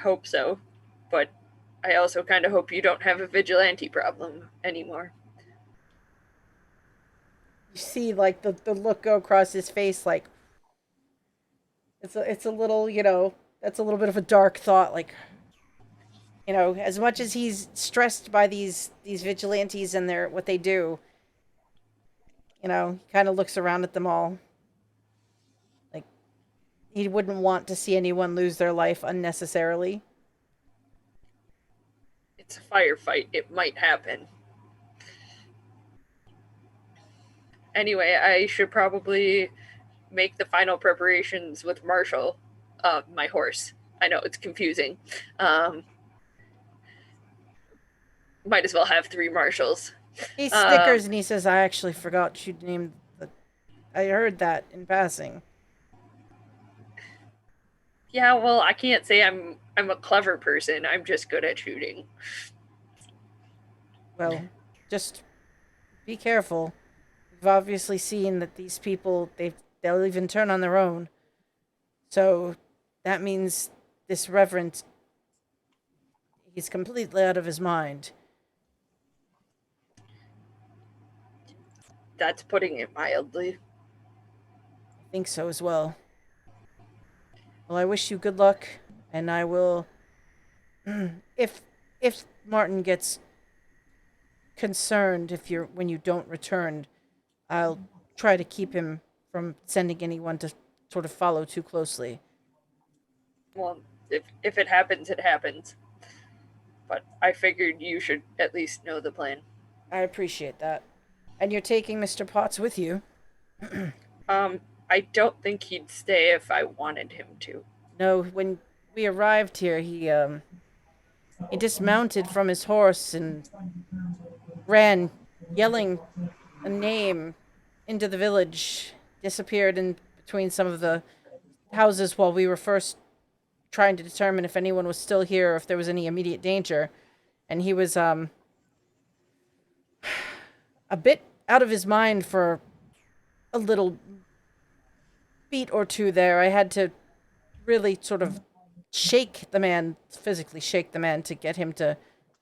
S5: hope so, but I also kind of hope you don't have a vigilante problem anymore.
S1: You see, like, the look go across his face, like, it's a little, that's a little bit of a dark thought, like, as much as he's stressed by these vigilantes and what they do, he kind of looks around at them all. Like, he wouldn't want to see anyone lose their life unnecessarily.
S5: It's a firefight. It might happen. Anyway, I should probably make the final preparations with Marshal, my horse. I know it's confusing. Might as well have 3 marshals.
S1: He snickers and he says, "I actually forgot you'd named the. I heard that in passing."
S5: Yeah, well, I can't say I'm a clever person. I'm just good at shooting.
S1: Well, just be careful. We've obviously seen that these people they'll even turn on their own. So that means this reverend, he's completely out of his mind.
S5: That's putting it mildly.
S1: I think so as well. Well, I wish you good luck, and I will. If Martin gets concerned when you don't return, I'll try to keep him from sending anyone to sort of follow too closely.
S5: Well, if it happens, it happens. But I figured you should at least know the plan.
S1: I appreciate that. And you're taking Mr. Potts with you?
S5: I don't think he'd stay if I wanted him to.
S1: No, when we arrived here, he dismounted from his horse and ran, yelling a name into the village, disappeared in between some of the houses while we were first trying to determine if anyone was still here or if there was any immediate danger. And he was a bit out of his mind for a little beat or 2 there. I had to really sort of physically shake the man to get him to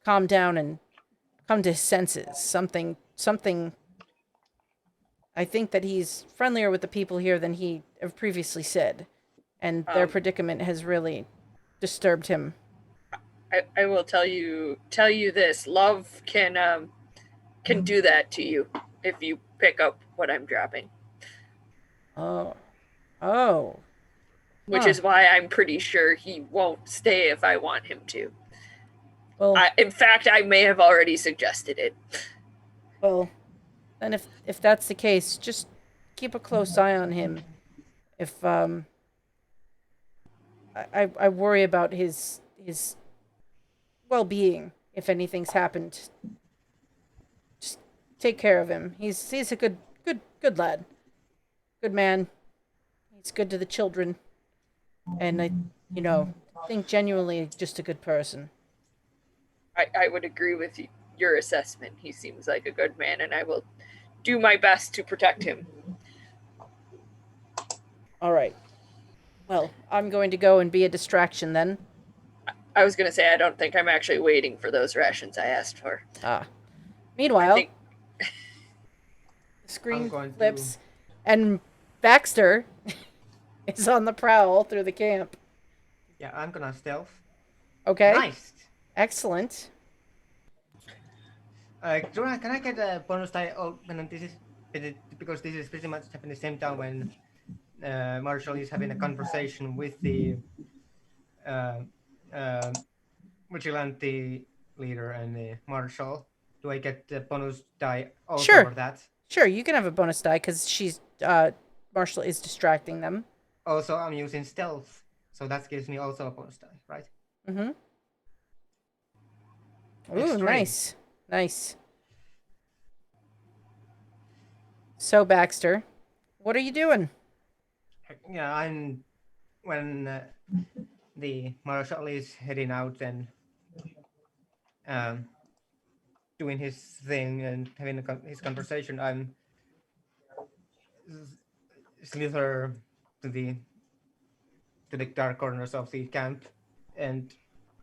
S1: calm down and come to his senses. Something I think that he's friendlier with the people here than he have previously said, and their predicament has really disturbed him.
S5: I will tell you this: love can do that to you if you pick up what I'm dropping.
S1: Oh.
S5: Which is why I'm pretty sure he won't stay if I want him to.
S1: Well,
S5: In fact, I may have already suggested it.
S1: well, then if that's the case, just keep a close eye on him. If I worry about his well-being if anything's happened. Just take care of him. He's a good lad. Good man. He's good to the children. And I think genuinely just a good person.
S5: I would agree with your assessment. He seems like a good man, and I will do my best to protect him.
S1: All right. Well, I'm going to go and be a distraction then.
S5: I was going to say, I don't think I'm actually waiting for those rations I asked for.
S1: Meanwhile,
S5: think-
S1: the screen
S3: I'm going
S1: flips, and Baxter is on the prowl through the camp.
S3: Yeah, I'm gonna stealth.
S1: Okay.
S3: Nice.
S1: Excellent.
S3: Jordan, can I get a bonus die? Oh, and this is because this is pretty much happening the same time when Marshall is having a conversation with the vigilante leader and the Marshal. Do I get the bonus die also
S1: Sure.
S3: for that?
S1: Sure, you can have a bonus die because she's Marshall is distracting them.
S3: Also, I'm using stealth, so that gives me also a bonus die, right?
S1: Mm-hmm.
S3: It's
S1: Ooh,
S3: 3.
S1: nice. Nice. So, Baxter, what are you doing?
S3: Yeah, I'm when the Marshal is heading out and doing his thing and having his conversation, I'm slither to the dark corners of the camp and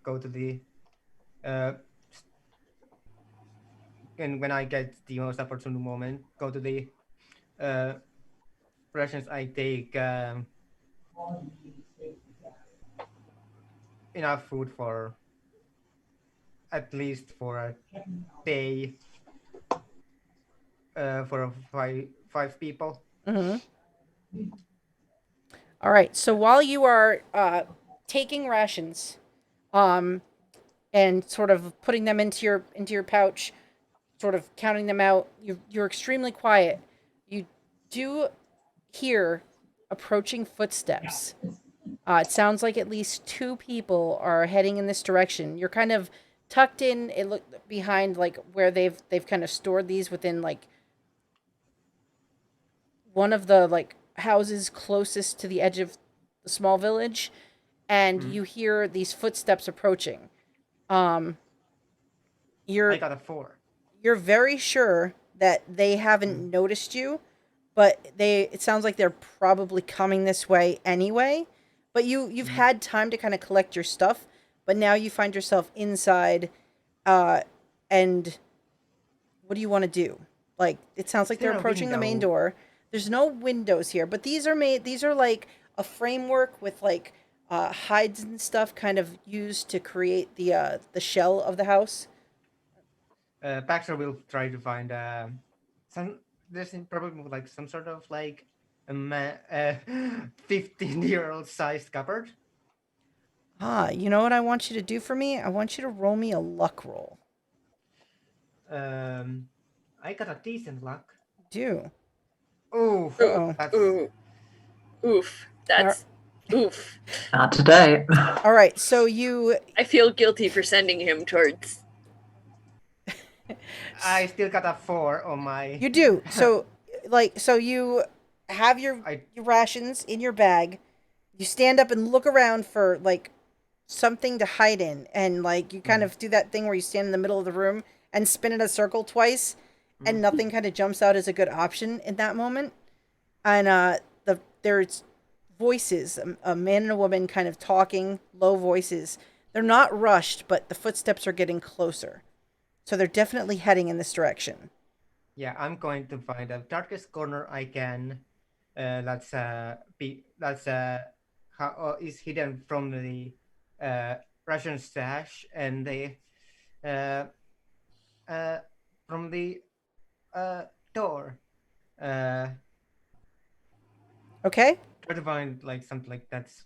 S3: go to the and when I get the most opportune moment, go to the rations. I take enough food for at least for a day for five people.
S1: Mm-hmm. All right. So while you are taking rations, and sort of putting them into your pouch, sort of counting them out, you're extremely quiet. You do hear approaching footsteps. It sounds like at least 2 people are heading in this direction. You're kind of tucked in. It look behind like where they've kind of stored these within like one of the like houses closest to the edge of the small village, and you hear these footsteps approaching. You're
S3: I got a 4.
S1: you're very sure that they haven't noticed you, but it sounds like they're probably coming this way anyway. But you've had time to kind of collect your stuff, but now you find yourself inside, and what do you want to do? Like, it sounds like they're
S3: there a
S1: approaching the main
S3: window?
S1: door. There's no windows here, but these are like a framework with like hides and stuff kind of used to create the shell of the house.
S3: Baxter will try to find some. There's probably like some sort of like a 15-year-old sized cupboard.
S1: You know what I want you to do for me? I want you to roll me a luck roll.
S3: I got a decent luck.
S1: Do.
S3: Oh,
S1: Uh-oh.
S3: that's
S5: Oof. That's oof.
S2: Not today.
S1: All right, so you
S5: I feel guilty for sending him towards.
S3: I still got a 4 on my.
S1: you do. So you have your rations in your bag. You stand up and look around for like something to hide in, and like you kind of do that thing where you stand in the middle of the room and spin in a circle twice, and nothing kind of jumps out as a good option in that moment. And there's voices, a man and a woman kind of talking, low voices. They're not rushed, but the footsteps are getting closer. So they're definitely heading in this direction.
S3: Yeah, I'm going to find the darkest corner I can. That's is hidden from the Russian stash and the from the door.
S1: Okay?
S3: Try to find like something like that's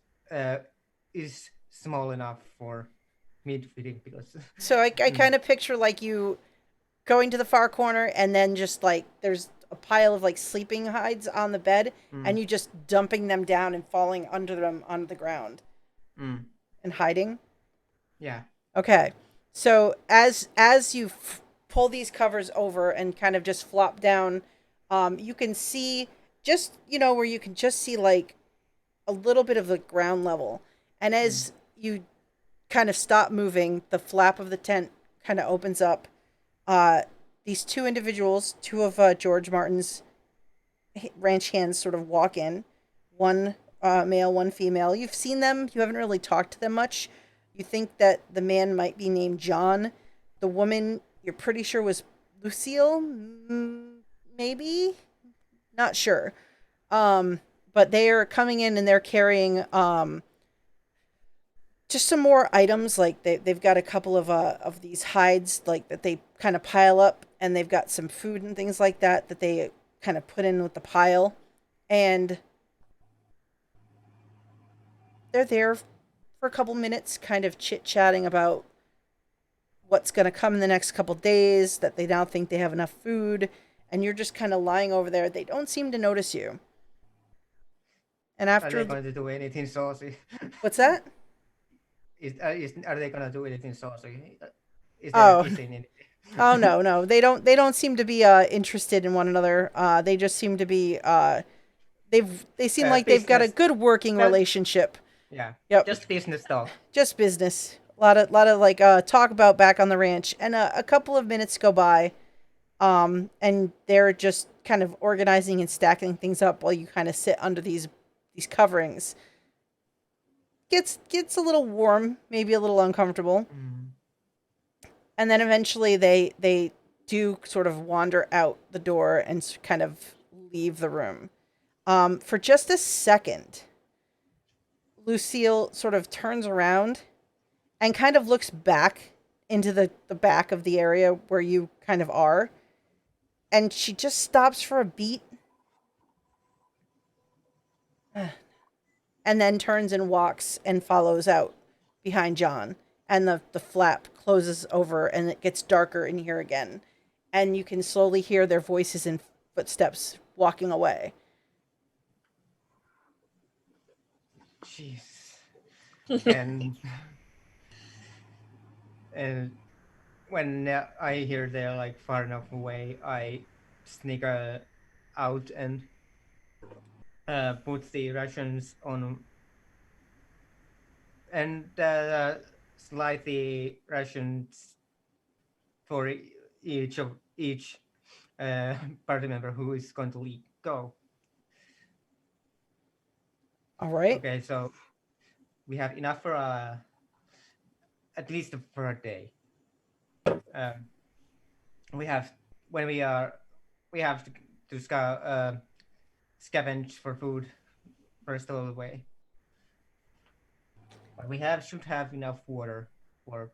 S3: is small enough for mid-feeding because
S1: So I kind of picture like you going to the far corner and then just like there's a pile of like sleeping hides on the bed and you just dumping them down and falling under them on the ground and hiding.
S3: yeah.
S1: Okay. So as you pull these covers over and kind of just flop down, you can see just where you can just see like a little bit of the ground level. And as you kind of stop moving, the flap of the tent kind of opens up. These two individuals, two of George Martin's ranch hands, sort of walk in. One male, one female. You've seen them. You haven't really talked to them much. You think that the man might be named John. The woman, you're pretty sure was Lucille, maybe? Not sure. But they are coming in and they're carrying just some more items. Like they've got a couple of these hides like that they kind of pile up, and they've got some food and things like that they kind of put in with the pile, and they're there for a couple minutes kind of chit-chatting about what's going to come in the next couple days, that they now think they have enough food, and you're just kind of lying over there. They don't seem to notice you. And
S3: Are
S1: after
S3: they going to do anything saucy?
S1: What's that?
S3: Are they going to do anything saucy? Is there kissing in it?
S1: Oh no, they don't seem to be interested in one another. They just seem to be they seem like they've got a
S3: business.
S1: good working relationship.
S3: Yeah.
S1: Yep.
S3: Just business talk.
S1: Just business. A lot of like talk about back on the ranch, and a couple of minutes go by, and they're just kind of organizing and stacking things up while you kind of sit under these coverings. Gets a little warm, maybe a little uncomfortable. And then eventually they do sort of wander out the door and kind of leave the room. For just a second, Lucille sort of turns around and kind of looks back into the back of the area where you kind of are. And she just stops for a beat. And then turns and walks and follows out behind John. And the flap closes over and it gets darker in here again. And you can slowly hear their voices and footsteps walking away.
S3: Jeez. and when I hear they're like far enough away, I sneak out and put the rations on and slide the rations for each party member who is going to go.
S1: All right.
S3: Okay, so we have enough for at least for a day. We have to scavenge for food first all the way. But we should have enough water for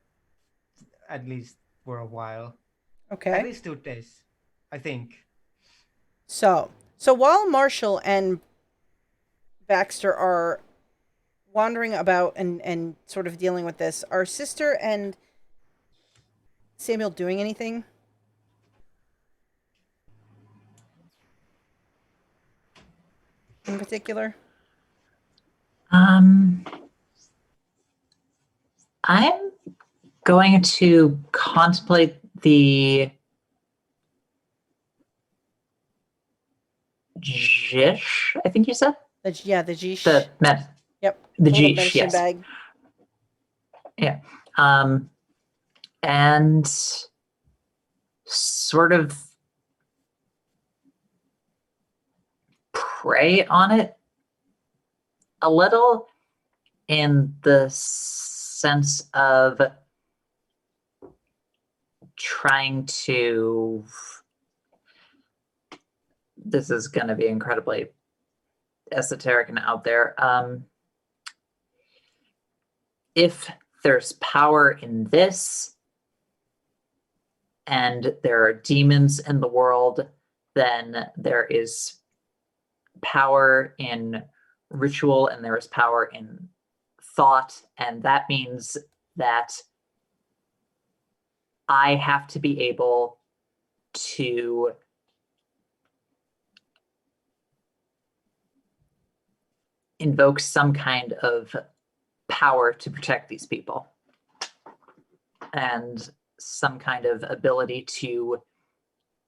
S3: at least for a while.
S1: Okay.
S3: At least 2 days, I think.
S1: So while Marshall and Baxter are wandering about and sort of dealing with this, are Sister and Samuel doing anything? In particular?
S2: I'm going to contemplate the Jish, I think you said?
S1: The Jish. Yep.
S2: The
S1: little
S2: Jish,
S1: medicine
S2: yes.
S1: bag.
S2: Yeah. And sort of prey on it a little, in the sense of trying to, this is going to be incredibly esoteric and out there. If there's power in this and there are demons in the world, then there is power in ritual and there is power in thought, and that means that I have to be able to invoke some kind of power to protect these people and some kind of ability to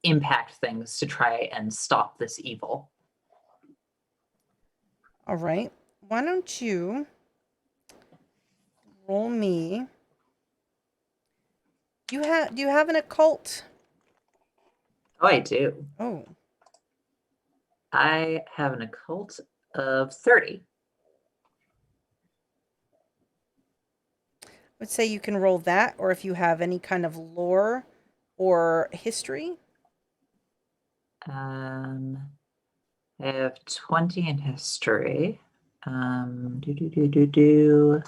S2: impact things to try and stop this evil.
S1: All right. Why don't you roll me? Do you have an occult?
S2: Oh, I do.
S1: Oh,
S2: I have an occult of 30.
S1: I would say you can roll that, or if you have any kind of lore or history.
S2: I have 20 in history. Do do do do do.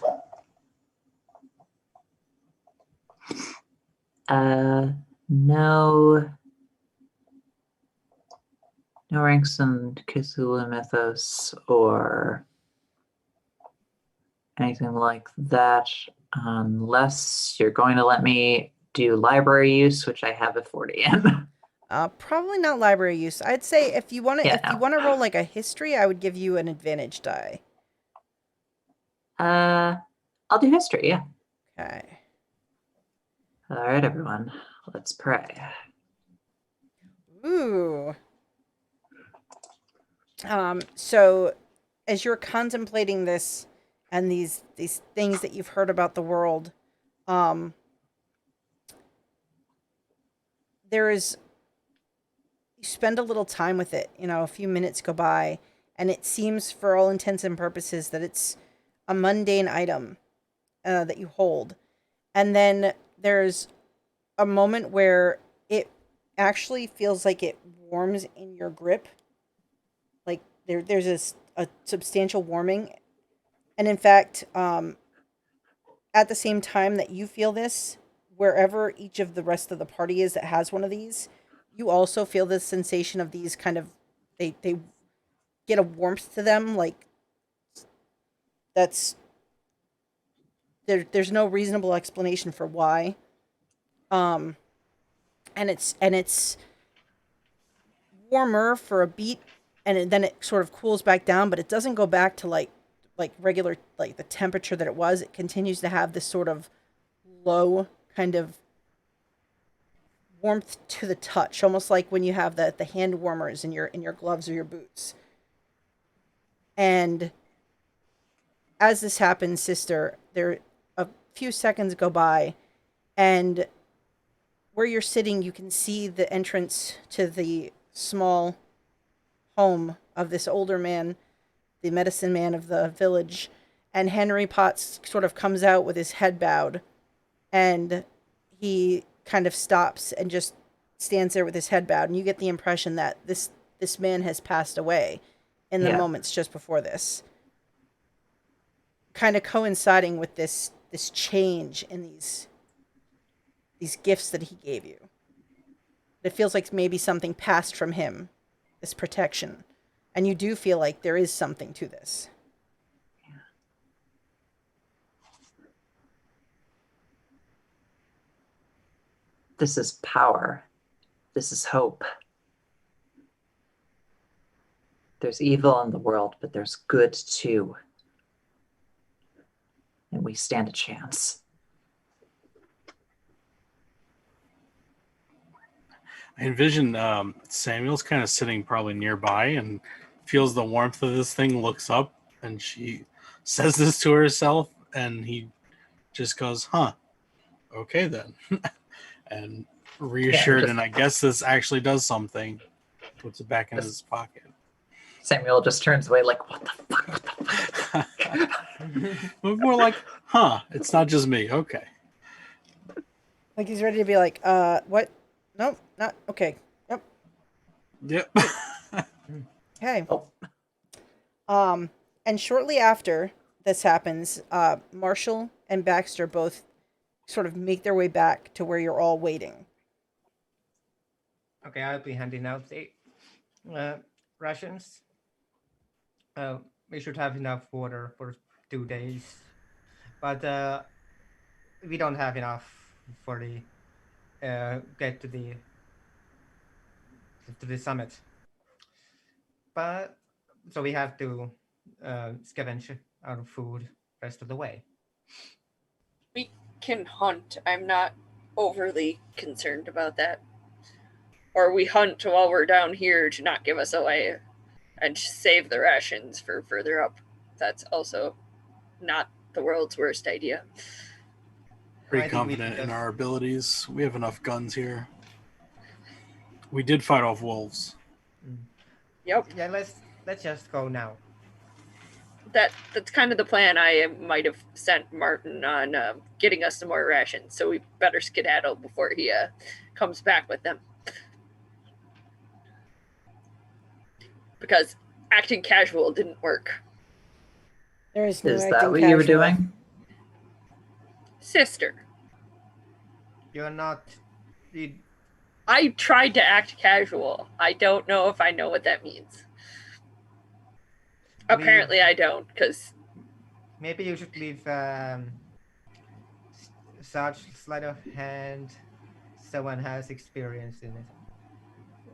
S2: No ranks in Cthulhu mythos or anything like that, unless you're going to let me do library use, which I have a 40 in.
S1: Probably not library use. I'd say if you want to,
S2: Yeah,
S1: if you
S2: no.
S1: want to roll like a history, I would give you an advantage die.
S2: I'll do history, yeah.
S1: Okay.
S2: All right, everyone, let's pray.
S1: Ooh. So as you're contemplating this and these things that you've heard about the world, there is, you spend a little time with it, a few minutes go by, and it seems for all intents and purposes that it's a mundane item that you hold. And then there's a moment where it actually feels like it warms in your grip. Like there's a substantial warming. And in fact, at the same time that you feel this, wherever each of the rest of the party is that has one of these, you also feel this sensation of these kind of, they get a warmth to them, like that's there's no reasonable explanation for why. Um and it's warmer for a beat, and then it sort of cools back down, but it doesn't go back to like regular, like the temperature that it was. It continues to have this sort of low kind of warmth to the touch, almost like when you have the hand warmers in your gloves or your boots. And as this happens, sister, there a few seconds go by, and where you're sitting, you can see the entrance to the small home of this older man, the medicine man of the village. And Henry Potts sort of comes out with his head bowed, and he kind of stops and just stands there with his head bowed. And you get the impression that this man has passed away in the moments just before this, kind of coinciding with this change in these gifts that he gave you. It feels like maybe something passed from him, this protection. And you do feel like there is something to this.
S2: This is power. This is hope. There's evil in the world, but there's good too. And we stand a chance.
S4: I envision Samuel's kind of sitting probably nearby and feels the warmth of this thing, looks up, and she says this to herself, and he just goes, huh, okay then. And reassured, and I guess this actually does something, puts it back in his pocket.
S2: Samuel just turns away like, what the fuck? What the fuck?
S4: More like, huh, it's not just me. Okay.
S1: Like he's ready to be like, what? Nope, not okay.
S4: Yep.
S1: Okay.
S2: Oh.
S1: And shortly after this happens, Marshall and Baxter both sort of make their way back to where you're all waiting.
S3: Okay, I'll be handing out the rations. We should have enough water for 2 days, but we don't have enough for the get to the summit. But so we have to scavenge our food rest of the way.
S5: We can hunt. I'm not overly concerned about that. Or we hunt while we're down here to not give us away and save the rations for further up. That's also not the world's worst idea.
S4: Pretty
S3: I think we
S4: confident
S3: should
S4: in
S3: just-
S4: our abilities. We have enough guns here. We did fight off wolves.
S5: Yep.
S3: Yeah, let's just go now.
S5: That's kind of the plan. I might have sent Martin on getting us some more rations, so we better skedaddle before he comes back with them. Because acting casual didn't work.
S1: There is no
S2: Is
S1: acting
S2: that what you were
S1: casual.
S2: doing?
S5: Sister,
S3: You're not.
S5: I tried to act casual. I don't know if I know what that means. Apparently I don't, because
S3: Maybe you should leave such sleight of hand. Someone has experience in it.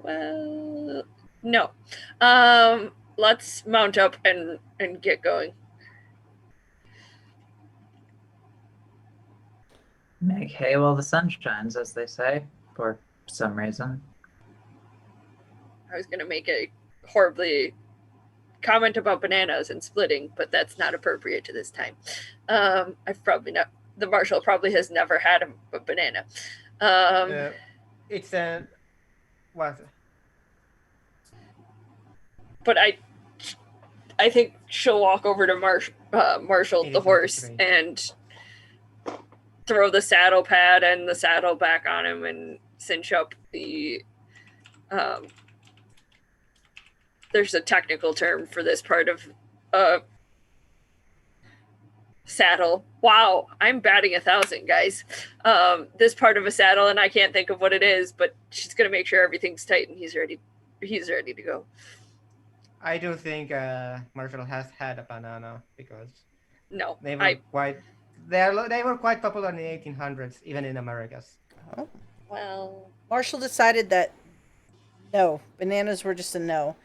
S5: well, no. Let's mount up and get going.
S2: Make hay while the sun shines, as they say, for some reason.
S5: I was gonna make a horribly comment about bananas and splitting, but that's not appropriate to this time. I've probably not. The Marshal probably has never had a banana.
S3: It's a what?
S5: But I think she'll walk over to Marshal the horse
S3: 83.
S5: and throw the saddle pad and the saddle back on him and cinch up the. There's a technical term for this part of saddle. Wow, I'm batting 1,000, guys. This part of a saddle, and I can't think of what it is, but she's gonna make sure everything's tight and he's ready to go.
S3: I do think Marshall has had a banana because
S5: No,
S3: they were quite popular in the 1800s, even in Americas.
S1: Oh.
S5: well,
S1: Marshall decided that no, bananas were just a no.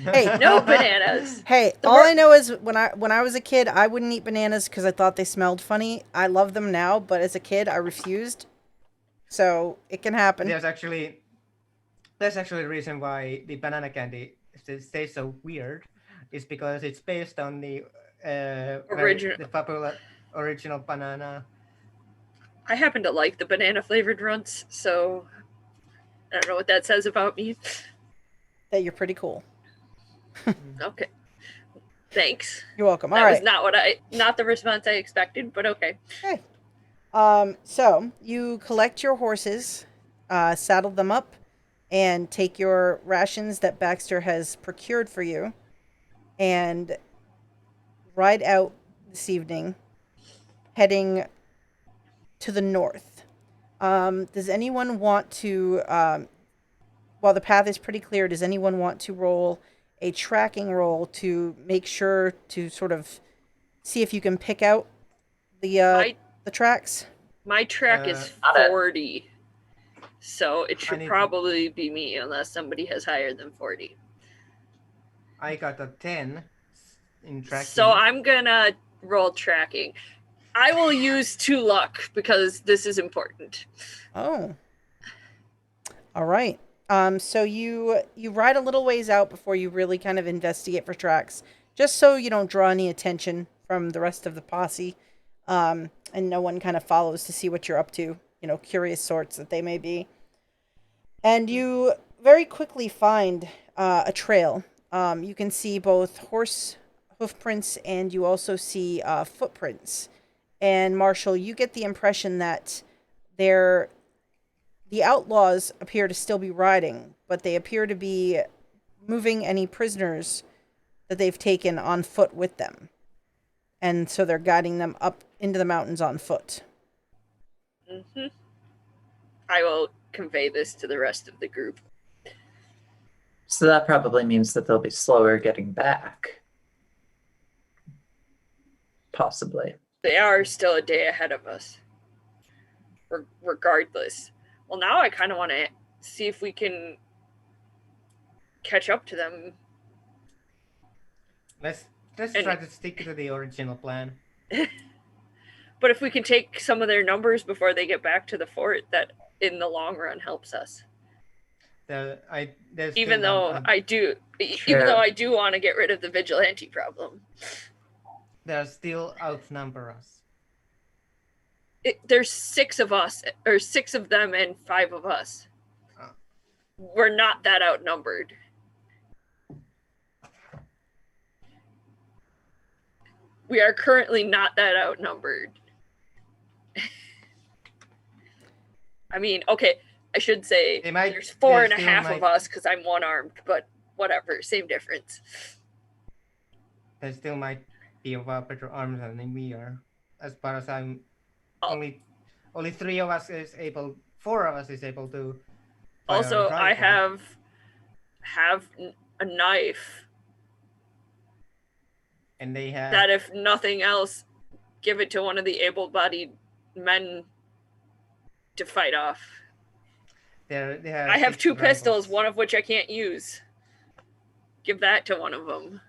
S1: Hey,
S5: no bananas.
S1: Hey, all I know is when I was a kid, I wouldn't eat bananas because I thought they smelled funny. I love them now, but as a kid, I refused. So it can happen.
S3: There's actually a reason why the banana candy stays so weird. Is because it's based on the the popular original banana.
S5: I happen to like the banana flavored runts, so I don't know what that says about me.
S1: That you're pretty cool.
S5: Okay. Thanks.
S1: You're welcome. All
S5: That was
S1: right.
S5: not the response I expected, but okay.
S1: Okay. So you collect your horses, saddle them up, and take your rations that Baxter has procured for you, and ride out this evening, heading to the north. Does anyone want to, while the path is pretty clear, does anyone want to roll a tracking roll to make sure to sort of see if you can pick out the tracks?
S5: My track is
S2: Got it.
S5: 40, so it should
S3: need-
S5: probably be me unless somebody has higher than 40.
S3: I got a 10 in tracking.
S5: So I'm gonna roll tracking. I will use 2 luck because this is important.
S1: Oh. All right. So you ride a little ways out before you really kind of investigate for tracks, just so you don't draw any attention from the rest of the posse, and no one kind of follows to see what you're up to, curious sorts that they may be. And you very quickly find a trail. You can see both horse hoof prints and you also see footprints. And Marshall, you get the impression that the outlaws appear to still be riding, but they appear to be moving any prisoners that they've taken on foot with them. And so they're guiding them up into the mountains on foot.
S5: Mm-hmm. I will convey this to the rest of the group.
S2: So that probably means that they'll be slower getting back. Possibly.
S5: They are still a day ahead of us. regardless. Well, now I kind of want to see if we can catch up to them.
S3: Let's
S5: And-
S3: try to stick to the original plan.
S5: But if we can take some of their numbers before they get back to the fort, that in the long run helps us. Even though I do want to get rid of the vigilante problem.
S3: they'll still outnumber us.
S5: There's 6 of us, or 6 of them and 5 of us.
S3: Oh.
S5: We're not that outnumbered. We are currently not that outnumbered. I mean, okay, I should say there's 4.5 of us because I'm one-armed, but whatever, same difference.
S3: They still might be of a better armed than we are. As far as I'm, only 3 of us is able. 4 of us is able to. Fire
S5: Also,
S3: a
S5: I
S3: rifle.
S5: have a knife
S3: And they have.
S5: that, if nothing else, give it to one of the able-bodied men to fight off.
S3: They have
S5: I have
S3: 6
S5: 2
S3: rifles.
S5: pistols, one of which I can't use. Give that to one of them.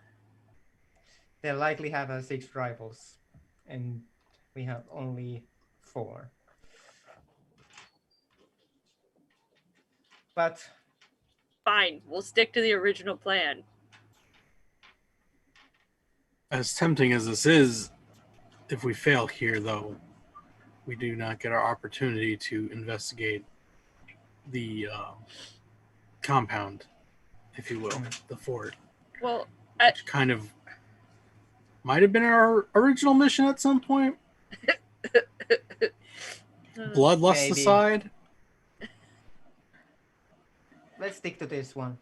S3: They likely have 6 rifles, and we have only 4. But
S5: Fine, we'll stick to the original plan.
S4: As tempting as this is, if we fail here, though, we do not get our opportunity to investigate the compound, if you will, the fort.
S5: Well,
S4: Which kind of might have been our original mission at some point. Bloodlust
S3: Maybe.
S4: aside.
S3: let's stick to this one.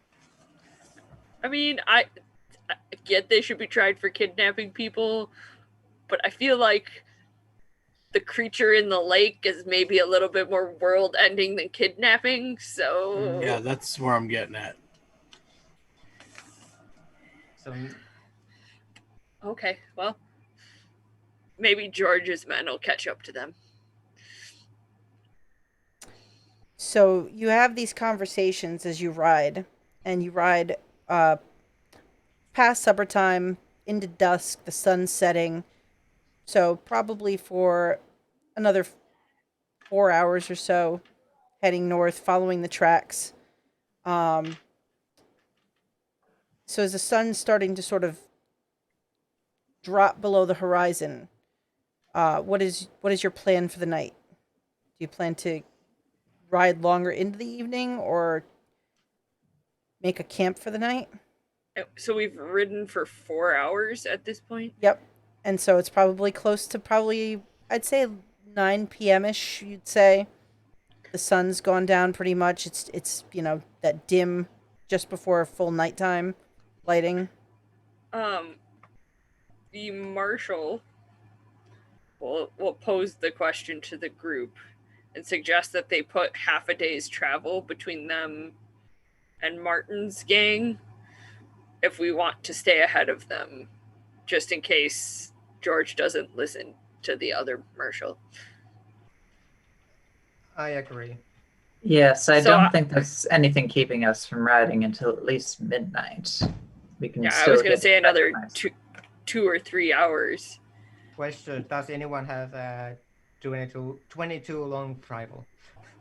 S5: I mean, I get they should be tried for kidnapping people, but I feel like the creature in the lake is maybe a little bit more world-ending than kidnapping, so...
S4: Yeah, that's where I'm getting at.
S3: So
S5: Okay, well, maybe George's men will catch up to them.
S1: So you have these conversations as you ride, and you ride past supper time, into dusk, the sun's setting. So probably for another 4 hours or so, heading north, following the tracks. So as the sun's starting to sort of drop below the horizon, what is your plan for the night? Do you plan to ride longer into the evening or make a camp for the night?
S5: So we've ridden for 4 hours at this point?
S1: Yep. And so it's probably close to I'd say 9 p.m.-ish, you'd say. The sun's gone down pretty much. It's that dim just before full nighttime lighting.
S5: The Marshal will pose the question to the group and suggest that they put half a day's travel between them and Martin's gang if we want to stay ahead of them, just in case George doesn't listen to the other Marshal.
S3: I agree.
S2: Yes, I don't think there's anything keeping us from riding until at least midnight. We can.
S5: Yeah,
S2: still
S5: I was going to
S2: get
S5: say another
S2: nice.
S5: 2 or 3 hours.
S3: Question: does anyone have 22 long rifle?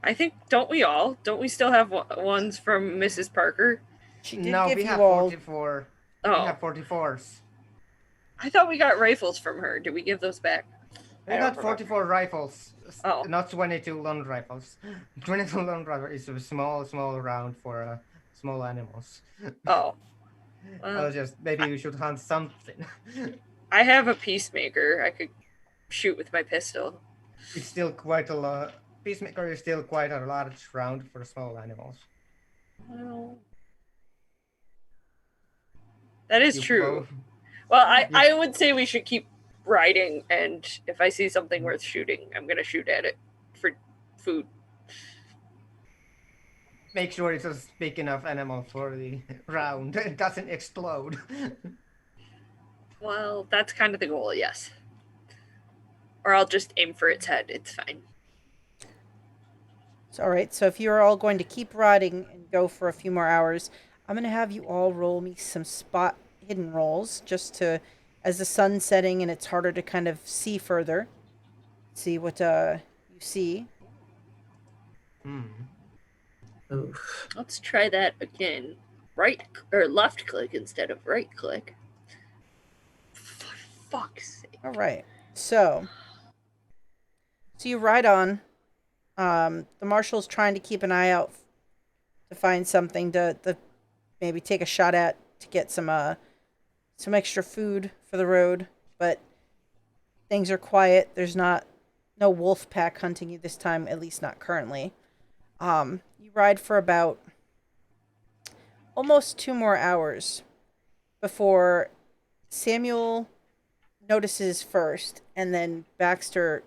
S5: I think, don't we all? Don't we still have ones from Mrs. Parker?
S1: She did
S3: No,
S1: give
S3: we
S1: you
S3: have
S1: all
S3: 44.
S5: Oh,
S3: We have 44s.
S5: I thought we got rifles from her. Did we give those back?
S3: We
S5: I
S3: got
S5: don't
S3: 44 rifles.
S5: Oh.
S3: Not 22 long rifles. 22 long rifle is a small round for small animals.
S5: Oh.
S3: I was just maybe we should hunt something.
S5: I have a peacemaker. I could shoot with my pistol.
S3: It's still quite a lot. Peacemaker is still quite a large round for small animals.
S5: Well, that is
S3: You
S5: true.
S3: blow-
S5: Well, I would say we should keep riding, and if I see something worth shooting, I'm going to shoot at it for food.
S3: Make sure it's a big enough animal for the round. It doesn't explode.
S5: Well, that's kind of the goal, yes. Or I'll just aim for its head. It's fine.
S1: All right, so if you're all going to keep riding and go for a few more hours, I'm going to have you all roll me some spot hidden rolls just to, as the sun's setting and it's harder to kind of see further, see what you see.
S2: Oof.
S5: Let's try that again. Right or left click instead of right click. For fuck's sake.
S1: All right, so you ride on. The marshal's trying to keep an eye out to find something to maybe take a shot at to get some extra food for the road, but things are quiet. There's no wolf pack hunting you this time, at least not currently. You ride for about almost 2 more hours before Samuel notices first, and then Baxter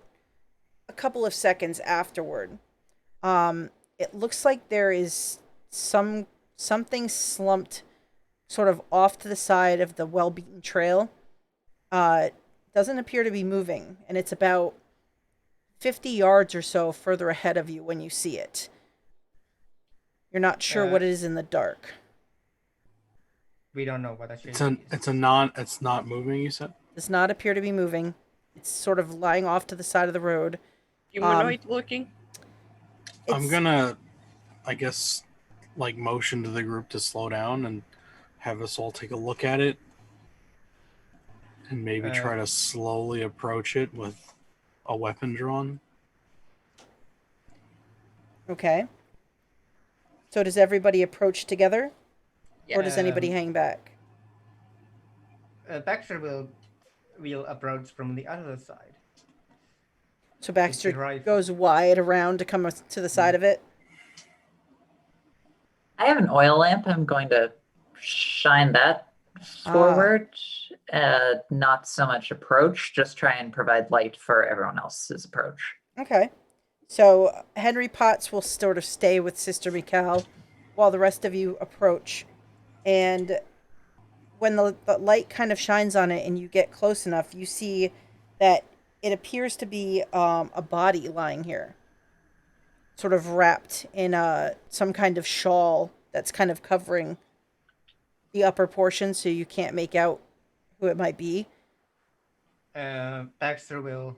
S1: a couple of seconds afterward. It looks like there is something slumped sort of off to the side of the well-beaten trail. Doesn't appear to be moving, and it's about 50 yards or so further ahead of you when you see it. You're not sure what it is in the dark.
S3: We don't know what that shape
S4: It's not moving, you said?
S1: Does not appear to be moving. It's sort of lying off to the side of the road.
S5: Humanoid looking?
S4: I'm gonna, I guess, like motion to the group to slow down and have us all take a look at it. And maybe try to slowly approach it with a weapon drawn.
S1: Okay. So does everybody approach together?
S5: Yeah.
S1: Or does anybody hang back?
S3: Baxter will approach from the other side.
S1: So Baxter goes wide around to come to the side of it?
S2: I have an oil lamp. I'm going to shine that forward. Not so much approach, just try and provide light for everyone else's approach.
S1: Okay. So Henry Potts will sort of stay with Sister Michal while the rest of you approach. And when the light kind of shines on it and you get close enough, you see that it appears to be a body lying here, sort of wrapped in some kind of shawl that's kind of covering the upper portion, so you can't make out who it might be.
S3: Baxter will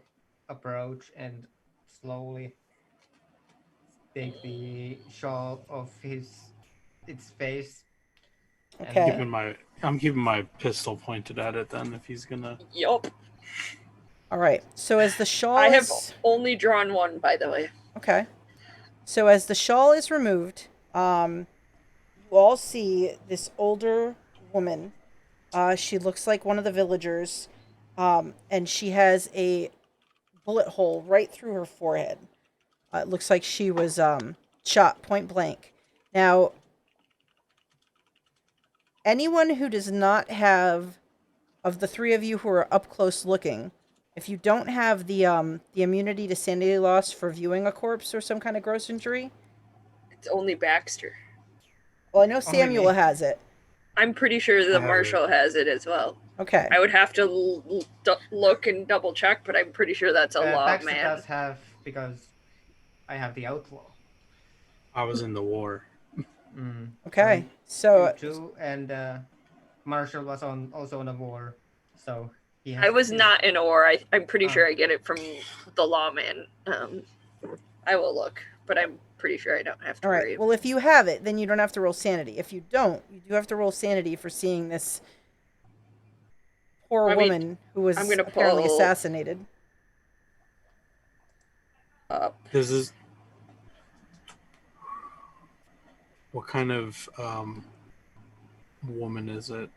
S3: approach and slowly take the shawl off its face.
S1: Okay.
S4: I'm keeping my pistol pointed at it then if he's gonna.
S5: Yup.
S1: All right. So as the shawl
S5: I have only drawn one, by the way.
S1: Okay. So as the shawl is removed, you all see this older woman. She looks like one of the villagers, and she has a bullet hole right through her forehead. It looks like she was shot point blank. Now, anyone who does not have, of the three of you who are up close looking, if you don't have the immunity to sanity loss for viewing a corpse or some kind of gross injury,
S5: it's only Baxter.
S1: Well, I know Samuel has it.
S5: I'm pretty sure the Marshal has it as well.
S1: Okay.
S5: I would have to look and double check, but I'm pretty sure that's a law,
S3: Baxter
S5: man.
S3: does have, because I have the outlaw.
S4: I was in the war.
S1: Okay. So
S3: too, and Marshal was also on the war, so he has
S5: I was not in war. I'm pretty sure I get it from the lawman. I will look, but I'm pretty sure I don't have to
S1: all right.
S5: worry.
S1: Well, if you have it, then you don't have to roll sanity. If you don't, you do have to roll sanity for seeing this poor woman who was apparently assassinated.
S4: This is. What kind of woman is it?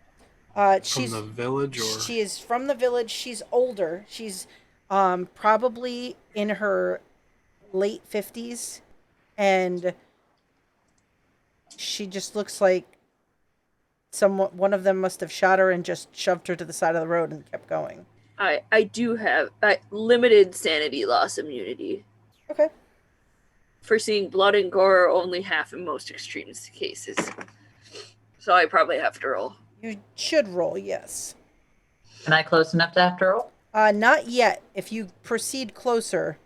S1: She's
S4: from the village, or
S1: she is from the village. She's older. She's probably in her late 50s, and she just looks like one of them must have shot her and just shoved her to the side of the road and kept going.
S5: I do have limited sanity loss immunity.
S1: Okay.
S5: For seeing blood and gore, only half in most extreme cases. So I probably have to roll.
S1: You should roll, yes.
S2: Am I close enough to have to roll?
S1: Not yet. If you proceed closer,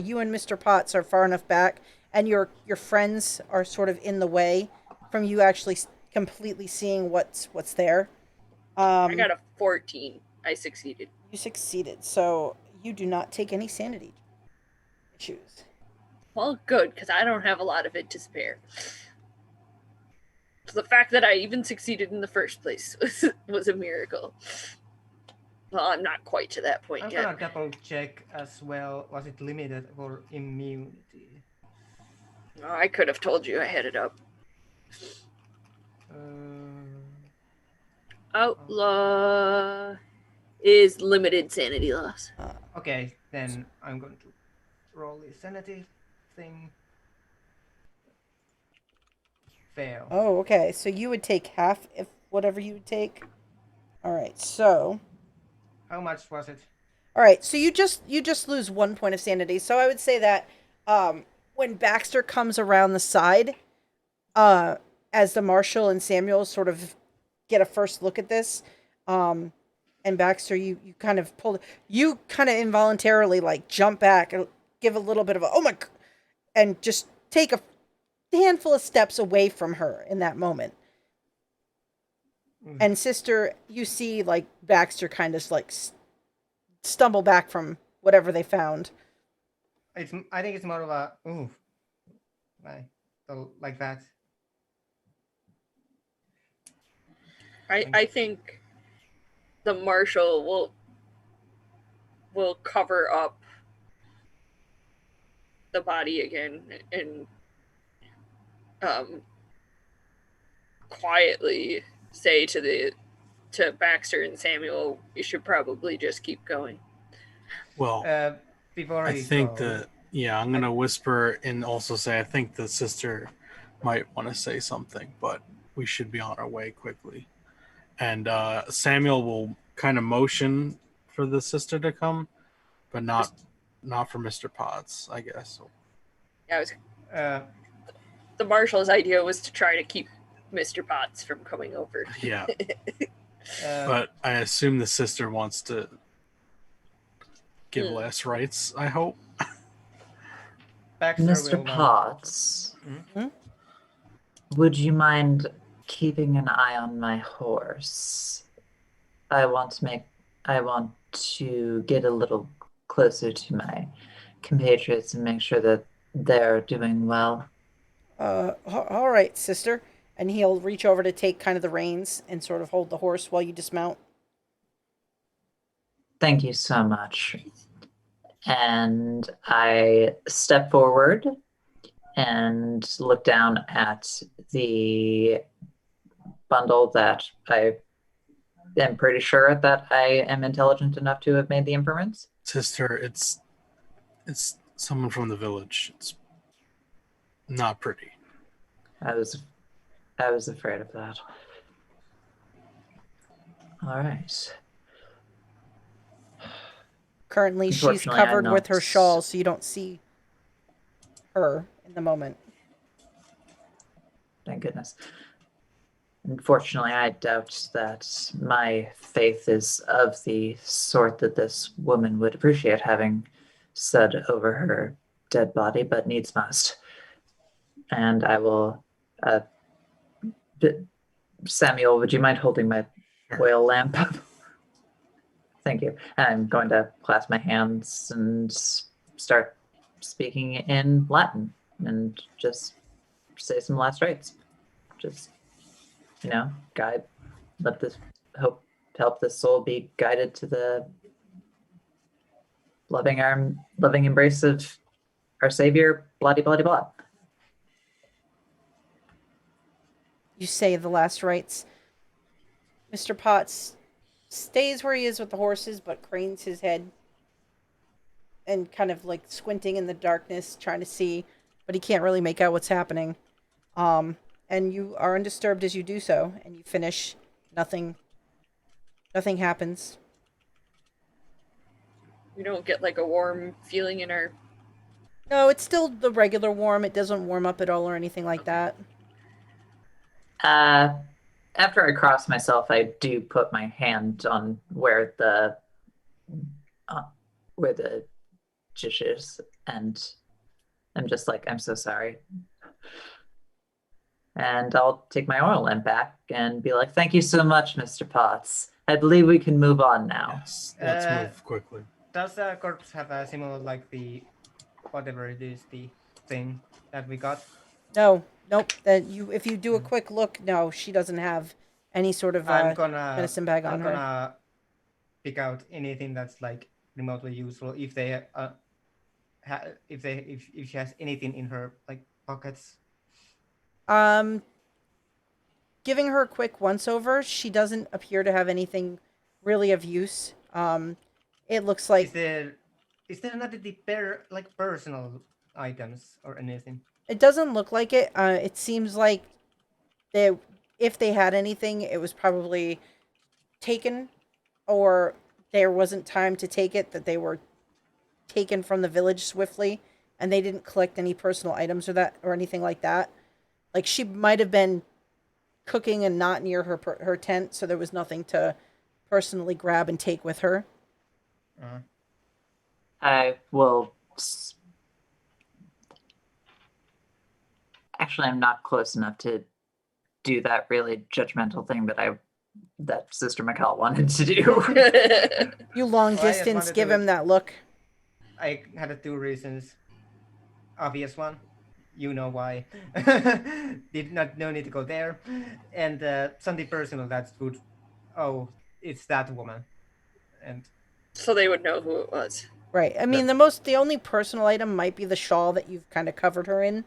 S1: you and Mr. Potts are far enough back, and your friends are sort of in the way from you actually completely seeing what's there.
S5: I got a 14. I succeeded.
S1: You succeeded, so you do not take any sanity issues.
S5: Well, good, because I don't have a lot of it to spare. So the fact that I even succeeded in the first place was a miracle. Well, I'm not quite to that point
S3: I'm
S5: yet.
S3: gonna double check as well. Was it limited for immunity?
S5: Oh, I could have told you I had it up. Outlaw is limited sanity loss.
S3: Okay, then I'm going to roll the sanity thing. Fail.
S1: Oh, okay. So you would take half if whatever you would take. All right. So,
S3: How much was it?
S1: all right. So you just lose 1 point of sanity. So I would say that when Baxter comes around the side, as the Marshal and Samuel sort of get a first look at this, and Baxter, you kind of you kind of involuntarily like jump back and give a little bit of a oh my, and just take a handful of steps away from her in that moment. And sister, you see like Baxter kind of like stumble back from whatever they found.
S3: I think it's more of a ooh, like that.
S5: I think the Marshal will cover up the body again and quietly say to Baxter and Samuel, you should probably just keep going.
S4: Well,
S3: Before
S4: I
S3: you
S4: think
S3: go,
S4: I'm gonna whisper and also say I think the sister might want to say something, but we should be on our way quickly. And Samuel will kind of motion for the sister to come, but not for Mr. Potts, I guess.
S5: Yeah, the Marshal's idea was to try to keep Mr. Potts from coming over.
S4: Yeah. But I assume the sister wants to give last rites, I hope.
S3: Baxter
S2: Mr.
S3: will
S2: Potts, would you mind keeping an eye on my horse? I want to get a little closer to my compatriots and make sure that they're doing well.
S1: All right, sister. And he'll reach over to take kind of the reins and sort of hold the horse while you dismount.
S2: Thank you so much. And I step forward and look down at the bundle that I am pretty sure that I am intelligent enough to have made the imprints.
S4: Sister, it's someone from the village. It's not pretty.
S2: I was afraid of that. All right.
S1: Currently, she's
S2: Unfortunately, I'm
S1: covered with
S2: not-
S1: her shawl, so you don't see her in the moment.
S2: Thank goodness. Unfortunately, I doubt that my faith is of the sort that this woman would appreciate having said over her dead body, but needs must. And I will... Samuel, would you mind holding my oil lamp? Thank you. I'm going to clasp my hands and start speaking in Latin and just say some last rites. Just, guide, help this soul be guided to the loving embrace of our Savior, blah, blah, blah, blah.
S1: You say the last rites. Mr. Potts stays where he is with the horses, but cranes his head and kind of like squinting in the darkness, trying to see, but he can't really make out what's happening. And you are undisturbed as you do so, and you finish. Nothing happens.
S5: We don't get like a warm feeling in our...
S1: No, it's still the regular warm. It doesn't warm up at all or anything like that.
S2: After I cross myself, I do put my hand on where the dish is, and I'm just like, I'm so sorry. And I'll take my oil lamp back and be like, thank you so much, Mr. Potts. I believe we can move on now.
S4: Yes, let's move quickly.
S3: Does the corpse have a similar, like the whatever it is, the thing that we got?
S1: No, nope. That you, if you do a quick look, no, she doesn't have any sort of
S3: I'm gonna
S1: medicine bag on
S3: I'm
S1: her.
S3: gonna pick out anything that's like remotely useful if they if she has anything in her like pockets.
S1: Giving her a quick once over, she doesn't appear to have anything really of use. It looks like
S3: Is there not the like personal items or anything?
S1: it doesn't look like it. It seems like they, if they had anything, it was probably taken, or there wasn't time to take it. That they were taken from the village swiftly, and they didn't collect any personal items or anything like that. Like she might have been cooking and not near her tent, so there was nothing to personally grab and take with her.
S2: I will. Actually, I'm not close enough to do that really judgmental thing that Sister Michal wanted to do.
S1: You long
S3: Well, I just
S1: distance
S3: wanted
S1: give
S3: to-
S1: him that look.
S3: I had two reasons. Obvious one, you know why. No need to go there, and something personal that would. Oh, it's that woman, and
S5: So they would know who it was.
S1: Right. I mean, the only personal item might be the shawl that you've kind of covered her in.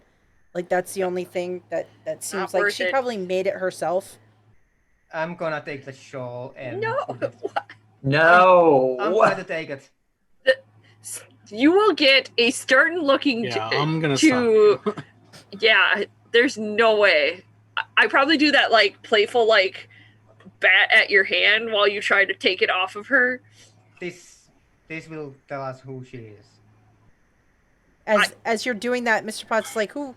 S1: Like that's the only thing that seems
S5: Not
S1: like
S5: worth
S1: she
S5: it.
S1: probably made it herself.
S3: I'm gonna take the shawl and
S5: No,
S3: put it.
S2: No.
S3: I'm going to take it.
S5: you will get a stern looking.
S4: Yeah, I'm gonna
S5: to.
S4: stop.
S5: Yeah, there's no way. I probably do that like playful like bat at your hand while you try to take it off of her.
S3: This will tell us who she is.
S1: As you're doing that, Mr. Potts like, who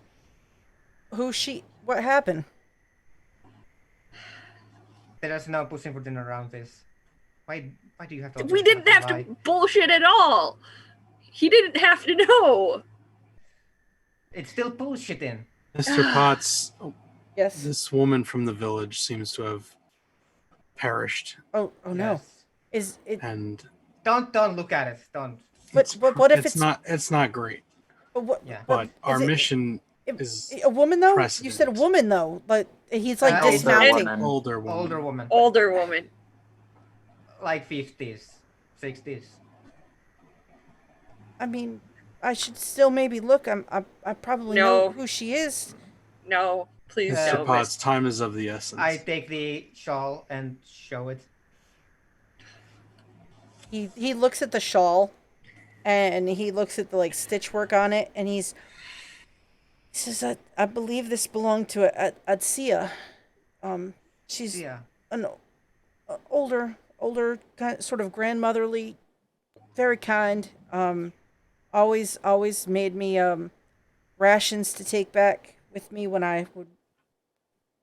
S1: she? What happened?
S3: There's no pushing for dinner around this. Why do you have to?
S5: We didn't have
S3: lie?
S5: to bullshit at all. He didn't have to know.
S3: It's still bullshitting.
S4: Mr. Potts,
S1: Yes.
S4: this woman from the village seems to have perished,
S1: Oh no.
S3: Yes.
S1: Is it?
S4: and
S3: Don't look at it. Don't.
S1: But what if it's
S4: not? It's not great.
S1: What?
S3: Yeah.
S4: But our
S1: is it-
S4: mission is
S1: a woman though. You
S4: precedent.
S1: said a woman though, but he's like
S3: Older
S1: dismounting.
S2: woman.
S4: older woman.
S3: Older woman.
S5: Older woman.
S3: Like 50s, 60s.
S1: I mean, I should still maybe look. I probably
S5: No.
S1: know who she is.
S5: No, please
S4: Mr.
S5: don't.
S4: Potts, time is of the essence.
S3: I take the shawl and show it.
S1: He looks at the shawl, and he looks at the like stitch work on it, and he says, "I believe this belonged to Adsia. She's
S3: Yeah.
S1: an older kind, sort of grandmotherly, very kind. Always made me rations to take back with me when I would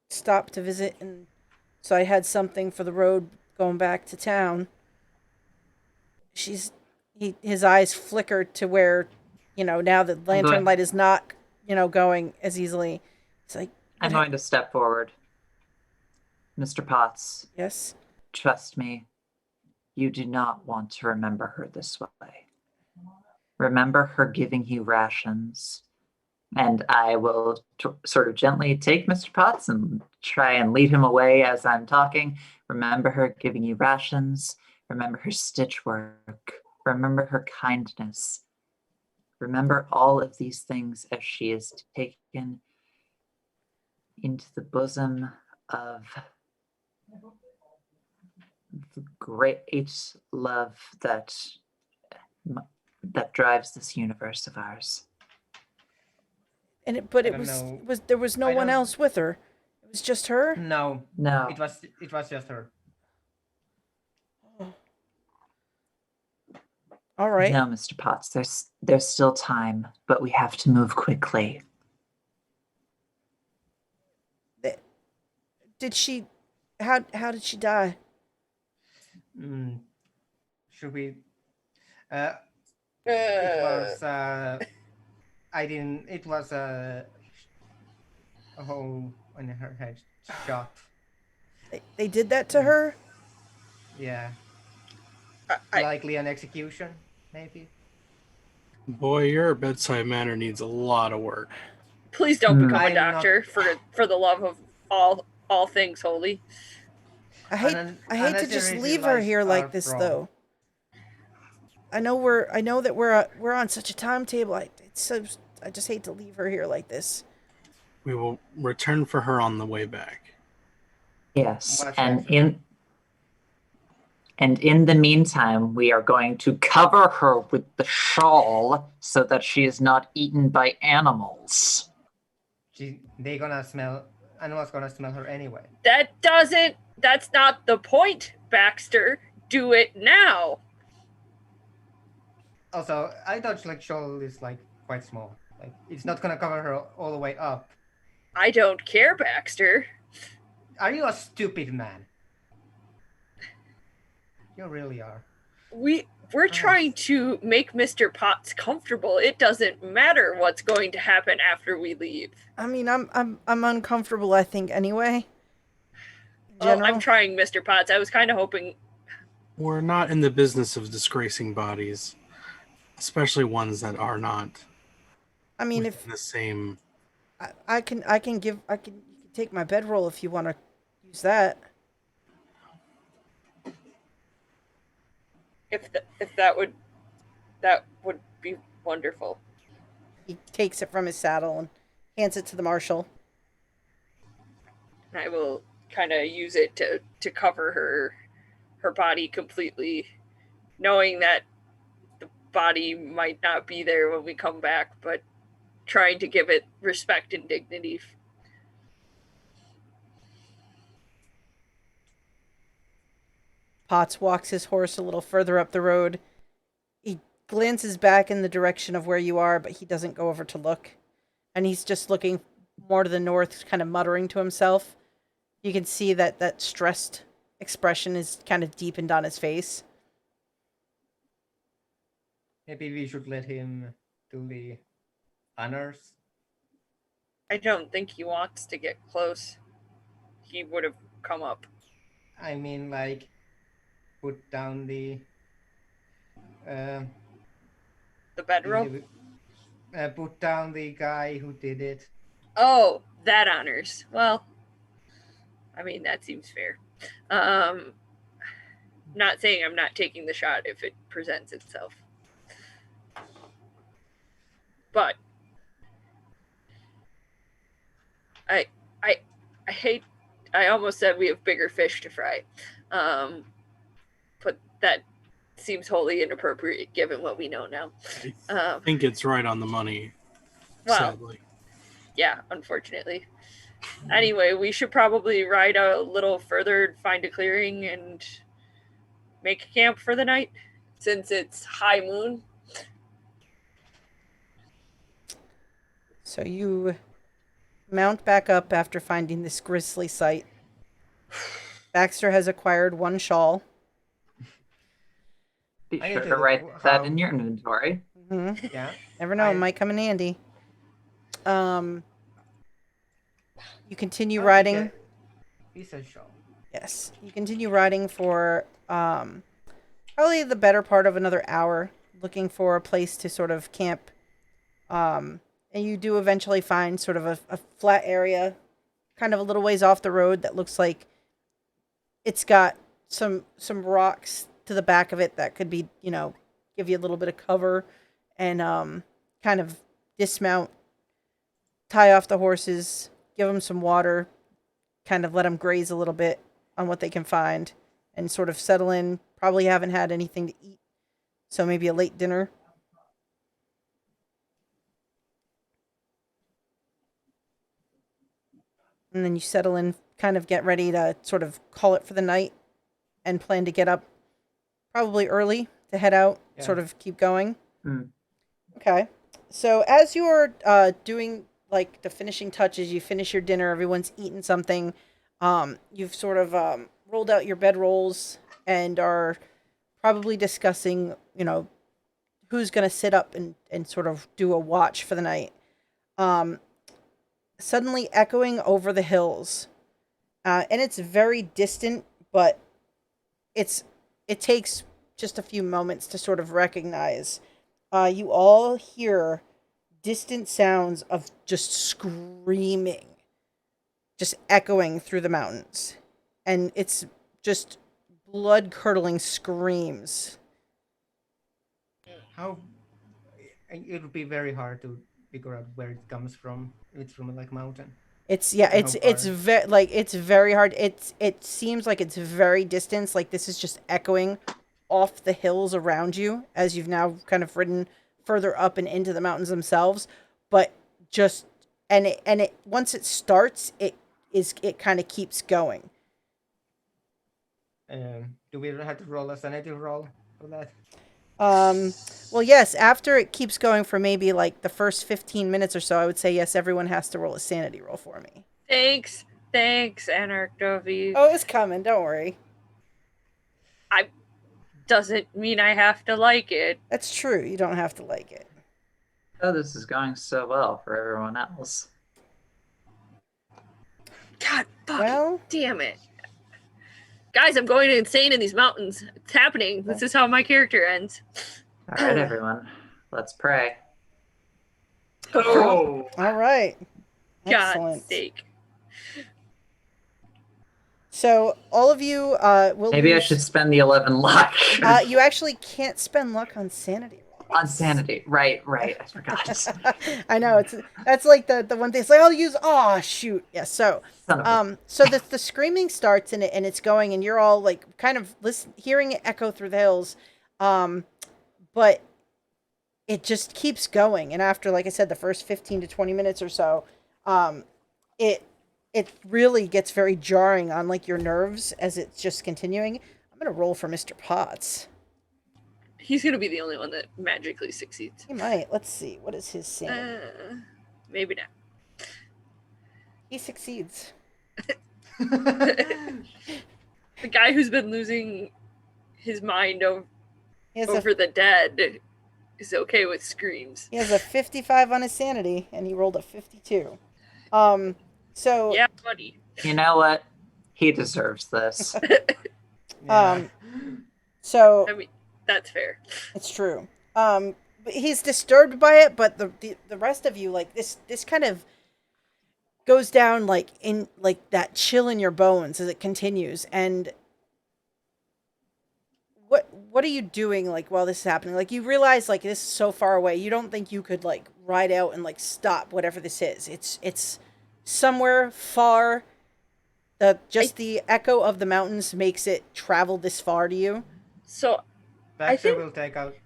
S1: stop to visit, and so I had something for the road going back to town." His eyes flickered to where, now the lantern light is not, going as easily. It's like,
S2: I'm going to step forward. Mr. Potts,
S1: yes.
S2: trust me, you do not want to remember her this way. Remember her giving you rations. And I will sort of gently take Mr. Potts and try and lead him away as I'm talking. Remember her giving you rations. Remember her stitch work. Remember her kindness. Remember all of these things as she is taken into the bosom of the great love that drives this universe of ours.
S1: And
S3: I
S1: it
S3: don't know.
S1: there was no
S3: I
S1: one
S3: don't-
S1: else with her. It was just her.
S3: No,
S2: No.
S3: it was just her.
S1: All right.
S2: No, Mr. Potts, there's still time, but we have to move quickly.
S1: Did she? How did she die?
S3: Should we? It was I didn't. It was a hole in her head shot.
S1: They did that to her?
S3: Yeah,
S5: I,
S3: likely an execution, maybe.
S4: Boy, your bedside manner needs a lot of work.
S5: please don't become a
S3: I'm not-
S5: doctor for the love of all things holy.
S1: I hate to just
S3: Unnecessary
S1: leave her
S3: lies
S1: here
S3: are
S1: like this
S3: wrong.
S1: though. I know that we're on such a timetable. I just hate to leave her here like this.
S4: We will return for her on the way back.
S2: Yes,
S3: Watch
S2: and
S3: out.
S2: in the meantime, we are going to cover her with the shawl so that she is not eaten by animals.
S3: They gonna smell. Animals gonna smell her anyway.
S5: That's not the point, Baxter. Do it now.
S3: Also, I thought like shawl is like quite small. Like it's not gonna cover her all the way up.
S5: I don't care, Baxter.
S3: Are you a stupid man? You really are.
S5: We're trying to make Mr. Potts comfortable. It doesn't matter what's going to happen after we leave.
S1: I mean, I'm uncomfortable, I think, anyway. In
S5: Well,
S1: general.
S5: I'm trying, Mr. Potts. I was kind of hoping.
S4: We're not in the business of disgracing bodies, especially ones that are not
S1: I mean,
S4: within the same.
S1: I can you can take my bedroll if you want to use that.
S5: If that would be wonderful.
S1: He takes it from his saddle and hands it to the marshal.
S5: I will kind of use it to cover her body completely, knowing that the body might not be there when we come back, but trying to give it respect and dignity.
S1: Potts walks his horse a little further up the road. He glances back in the direction of where you are, but he doesn't go over to look. And he's just looking more to the north, kind of muttering to himself. You can see that stressed expression is kind of deepened on his face.
S3: Maybe we should let him do the honors.
S5: I don't think he wants to get close. He would have come up.
S3: I mean, like, put down the
S5: bedroll?
S3: put down the guy who did it.
S5: Oh, that honors. Well, I mean, that seems fair. Not saying I'm not taking the shot if it presents itself. But I hate, I almost said we have bigger fish to fry. But that seems wholly inappropriate given what we know now.
S4: I think it's right on the money,
S5: Well,
S4: sadly.
S5: yeah, unfortunately. Anyway, we should probably ride a little further, find a clearing, and make camp for the night, since it's high moon.
S1: So you mount back up after finding this grisly sight. Baxter has acquired one shawl.
S2: Be
S3: I
S2: sure
S3: need
S2: to
S3: to
S2: write
S3: look
S2: that
S3: how-
S2: in your inventory.
S1: Mm-hmm.
S3: Yeah.
S1: Never know, it
S3: I-
S1: might come in handy. You continue
S3: Okay.
S1: riding.
S3: He's a show.
S1: Yes, you continue riding for probably the better part of another hour, looking for a place to sort of camp. And you do eventually find sort of a flat area, kind of a little ways off the road that looks like it's got some rocks to the back of it that could be, give you a little bit of cover, and kind of dismount, tie off the horses, give them some water, kind of let them graze a little bit on what they can find, and sort of settle in. Probably haven't had anything to eat, so maybe a late dinner. And then you settle in, kind of get ready to sort of call it for the night, and plan to get up probably early to head out,
S3: Yeah.
S1: sort of keep going.
S2: Mm.
S1: Okay. So as you're doing like the finishing touches, you finish your dinner, everyone's eaten something. You've sort of rolled out your bedrolls and are probably discussing, who's going to sit up and sort of do a watch for the night. Suddenly echoing over the hills. And it's very distant, but it takes just a few moments to sort of recognize. You all hear distant sounds of just screaming, just echoing through the mountains. And it's just blood-curdling screams.
S3: How it would be very hard to figure out where it comes from. It's from like mountain.
S1: It's very hard. It seems like it's very distant. Like this is just echoing off the hills around you as you've now kind of ridden further up and into the mountains themselves. But just and it once it starts, it kind of keeps going.
S3: Do we have to roll a sanity roll for that?
S1: Well, yes. After it keeps going for maybe like the first 15 minutes or so, I would say yes. Everyone has to roll a sanity roll for me.
S5: Thanks, Anarchdovey.
S1: Oh, it's coming. Don't worry.
S5: Doesn't mean I have to like it.
S1: That's true. You don't have to like it.
S2: Oh, this is going so well for everyone else.
S5: God,
S1: Well,
S5: damn it. Guys, I'm going insane in these mountains. It's happening. This is how my character ends.
S2: All right, everyone. Let's pray.
S5: Oh,
S1: all right.
S5: God's
S1: Excellent.
S5: sake.
S1: So all of you will
S2: Maybe I
S1: lose-
S2: should spend the 11 luck.
S1: You actually can't spend luck on sanity rolls.
S2: On sanity. Right. I forgot.
S1: I know that's like the one thing. It's like I'll use. Oh shoot! Yeah. So
S2: Son of a-
S1: so the screaming starts and it's going and you're all like kind of hearing it echo through the hills, but it just keeps going. And after, like I said, the first 15 to 20 minutes or so, it really gets very jarring on like your nerves as it's just continuing. I'm gonna roll for Mr. Potts.
S5: He's going to be the only one that magically succeeds.
S1: He might. Let's see. What is his sanity?
S5: Maybe not.
S1: He succeeds.
S5: The guy who's been losing his mind
S1: He has
S5: over the dead is okay with screams.
S1: He has a 55 on his sanity, and he rolled a 52. So
S5: Yeah, buddy.
S2: You know what? He deserves this.
S3: Yeah.
S1: so
S5: I mean, that's fair.
S1: it's true. But he's disturbed by it, but the rest of you, like this kind of goes down like in like that chill in your bones as it continues. And what are you doing like while this is happening? Like you realize like this is so far away. You don't think you could like ride out and like stop whatever this is. It's somewhere far. The echo of the mountains makes it travel this far to you.
S5: So,
S3: Baxter
S5: think-
S3: will take out.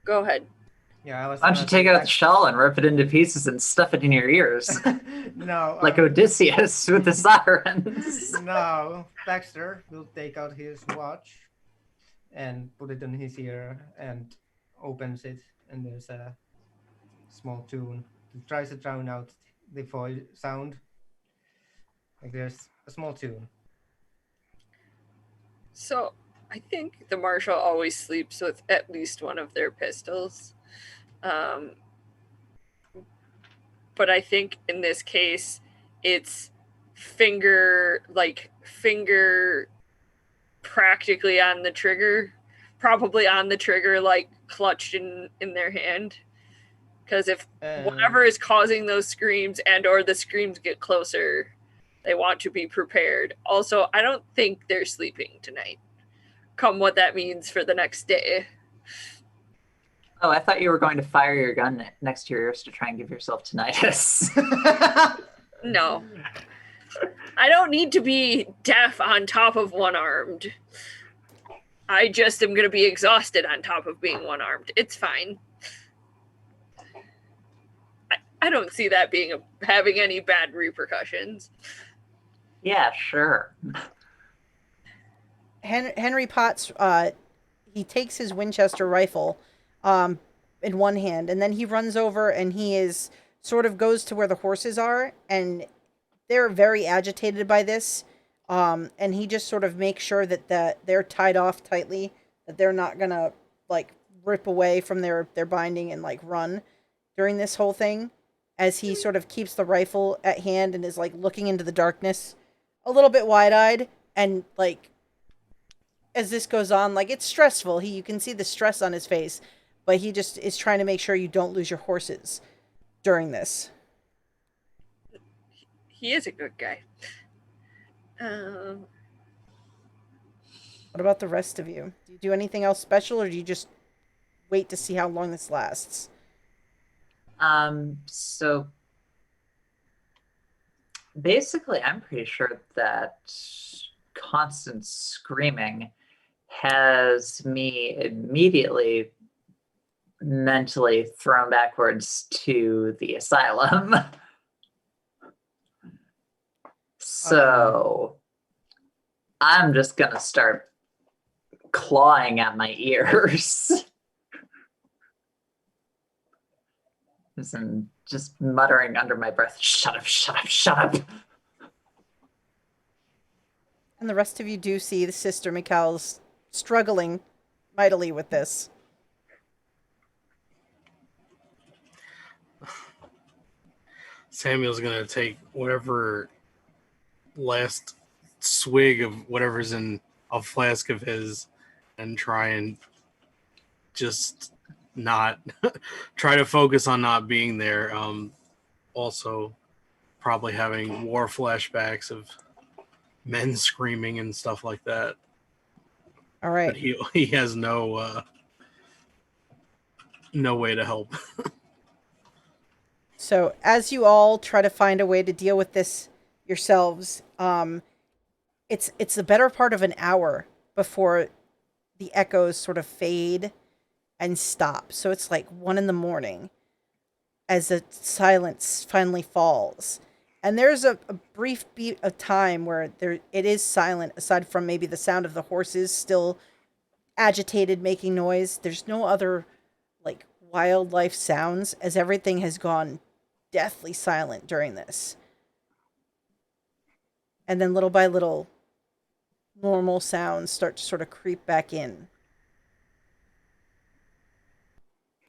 S5: go ahead.
S3: Yeah, I was.
S2: Why don't you take out the shell and rip it into pieces and stuff it in your ears?
S3: No.
S2: Like Odysseus with the sirens.
S3: No, Baxter will take out his watch and put it in his ear and opens it, and there's a small tune. He tries to drown out the voice sound. Like there's a small tune.
S5: So, I think the Marshal always sleeps with at least one of their pistols. But I think in this case, it's finger practically on the trigger, probably on the trigger, like clutched in their hand. Because if whatever is causing those screams and or the screams get closer, they want to be prepared. Also, I don't think they're sleeping tonight. Come what that means for the next day.
S2: Oh, I thought you were going to fire your gun next to your ears to try and give yourself tinnitus.
S5: No. I don't need to be deaf on top of one-armed. I just am going to be exhausted on top of being one-armed. It's fine. I don't see that having any bad repercussions.
S2: Yeah, sure.
S1: Henry Potts, he takes his Winchester rifle in one hand, and then he runs over and he sort of goes to where the horses are, and they're very agitated by this, and he just sort of makes sure that they're tied off tightly, that they're not gonna like rip away from their binding and like run during this whole thing, as he sort of keeps the rifle at hand and is like looking into the darkness a little bit wide-eyed, and like as this goes on, like it's stressful. You can see the stress on his face, but he just is trying to make sure you don't lose your horses during this.
S5: He is a good guy.
S1: What about the rest of you? Do you do anything else special, or do you just wait to see how long this lasts?
S2: So basically, I'm pretty sure that constant screaming has me immediately mentally thrown backwards to the asylum. So I'm just gonna start clawing at my ears. And just muttering under my breath, shut up, shut up, shut up.
S1: And the rest of you do see the sister Michal's struggling mightily with this.
S4: Samuel's gonna take whatever last swig of whatever's in a flask of his and try and just not try to focus on not being there. Also, probably having war flashbacks of men screaming and stuff like that.
S1: All right.
S4: But he has no way to help.
S1: So as you all try to find a way to deal with this yourselves, it's the better part of an hour before the echoes sort of fade and stop. So it's like 1 a.m. as the silence finally falls. And there's a brief beat of time where it is silent, aside from maybe the sound of the horses still agitated, making noise. There's no other like wildlife sounds, as everything has gone deathly silent during this. And then little by little, normal sounds start to sort of creep back in.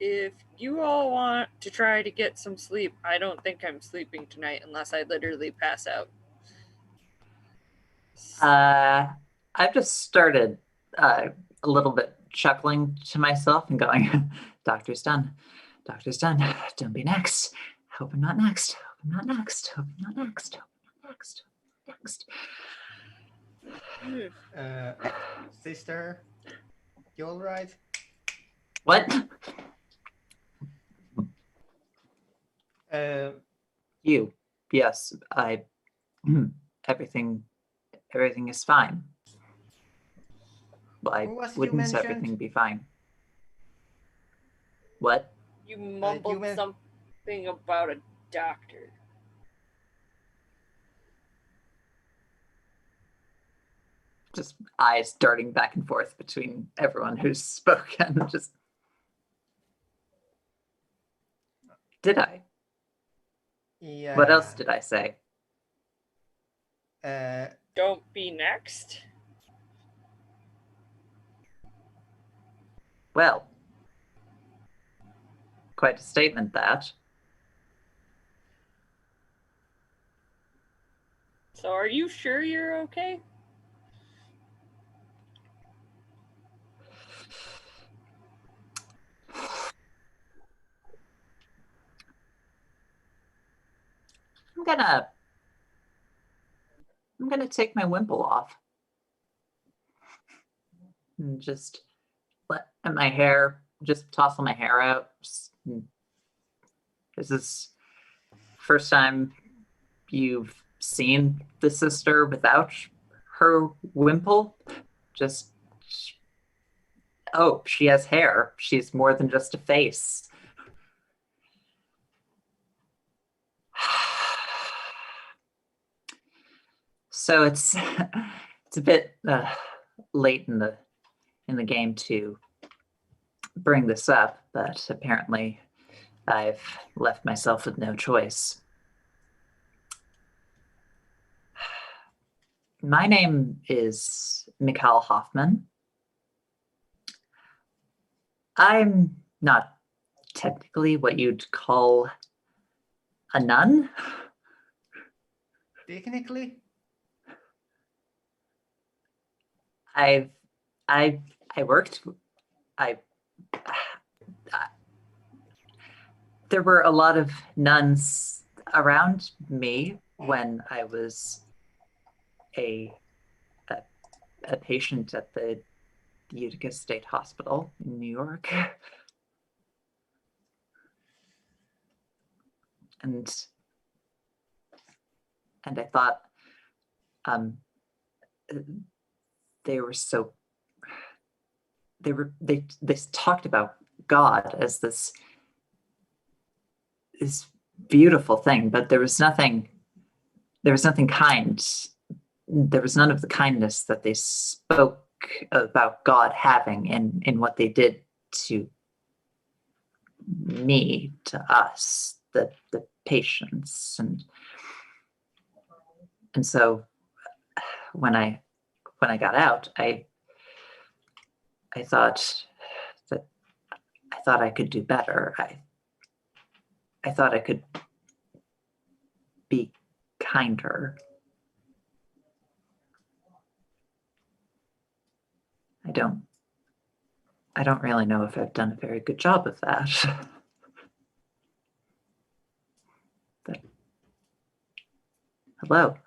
S5: If you all want to try to get some sleep, I don't think I'm sleeping tonight unless I literally pass out.
S2: I've just started a little bit chuckling to myself and going, Doctor's done. Doctor's done. Don't be next. Hope I'm not next. Hope I'm not next. Hope I'm not next. Hope I'm not next. Next.
S3: Sister, you all right?
S2: What? You. Yes, I. Everything is fine. Why wouldn't everything be fine? What?
S5: You mumbled something about a doctor.
S2: Just eyes darting back and forth between everyone who's spoken. Just. Did I?
S3: Yeah.
S2: What else did I say?
S5: Don't be next.
S2: Well, quite a statement, that.
S5: So are you sure you're okay?
S2: I'm gonna take my wimple off and just let my hair, just toss my hair out. This is first time you've seen the sister without her wimple. Just, oh, she has hair. She's more than just a face. So it's a bit late in the game to bring this up, but apparently I've left myself with no choice. My name is Michal Hoffman. I'm not technically what you'd call a nun.
S3: Technically?
S2: I worked. I there were a lot of nuns around me when I was a patient at the Utica State Hospital in New York. And I thought they talked about God as this beautiful thing, but there was nothing kind. There was none of the kindness that they spoke about God having in what they did to me, to us, the patients. And so when I got out, I thought I could do better. I thought I could be kinder. I don't really know if I've done a very good job of that. But, hello.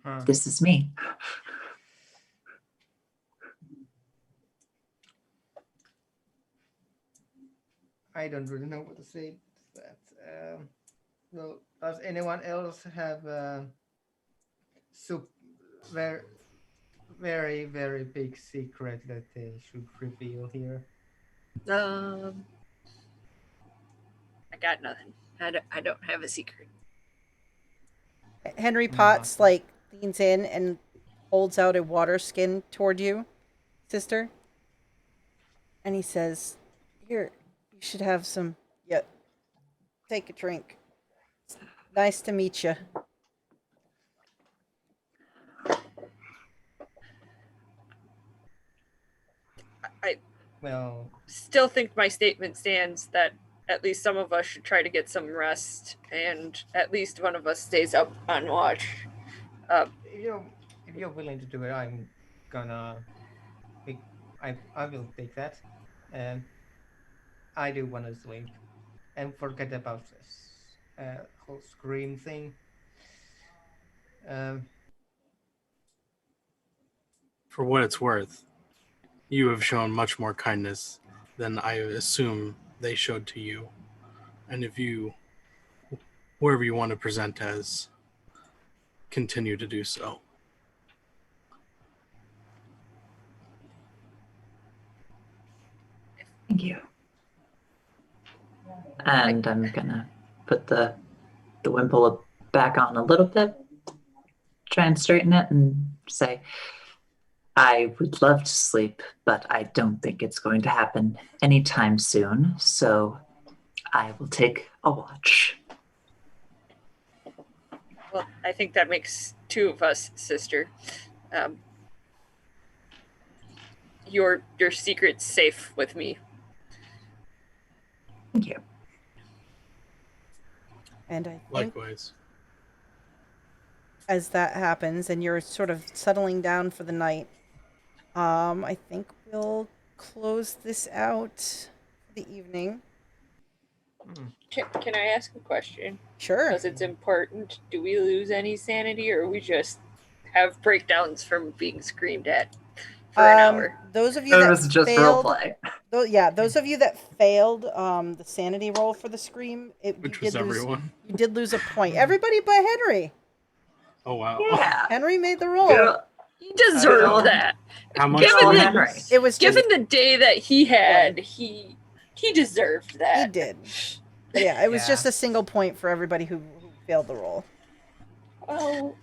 S3: Huh.
S2: This is me.
S3: I don't really know what to say to that. Well, does anyone else have a very, very, very big secret that they should reveal here?
S5: I got nothing. I don't have a secret.
S1: Henry Potts like leans in and holds out a water skin toward you, sister. And he says, "Here, you should have some. Yeah, take a drink. It's nice to meet you."
S5: I
S3: Well,
S5: still think my statement stands that at least some of us should try to get some rest, and at least one of us stays up on watch.
S3: if you're willing to do it, I'm gonna. I will take that. Um, I do want to sleep and forget about this whole scream thing. Um,
S4: For what it's worth, you have shown much more kindness than I assume they showed to you. And if you, whoever you want to present as, continue to do so.
S2: Thank you. And I'm gonna put the wimple back on a little bit, try and straighten it, and say, I would love to sleep, but I don't think it's going to happen anytime soon, so I will take a watch.
S5: Well, I think that makes two of us, sister. Your secret's safe with me.
S2: Thank you.
S1: And I think
S4: Likewise.
S1: as that happens and you're sort of settling down for the night, I think we'll close this out for the evening.
S5: Can I ask a question?
S1: Sure.
S5: Because it's important. Do we lose any sanity, or we just have breakdowns from being screamed at for an hour?
S1: Those of you
S2: It
S1: that
S2: was just
S1: failed,
S2: roleplay.
S1: those of you that failed the sanity roll for the scream,
S4: Which was everyone.
S1: You did lose a point. Everybody but Henry.
S4: Oh, wow.
S2: Yeah.
S1: Henry made the roll.
S2: Good.
S5: He deserved that.
S4: How much?
S2: Good old
S5: the-
S2: Henry.
S1: It was just,
S5: Given the day that he had, he deserved that.
S1: he did. But yeah, it was
S3: Yeah.
S1: just a single point for everybody who failed the roll.
S5: Well,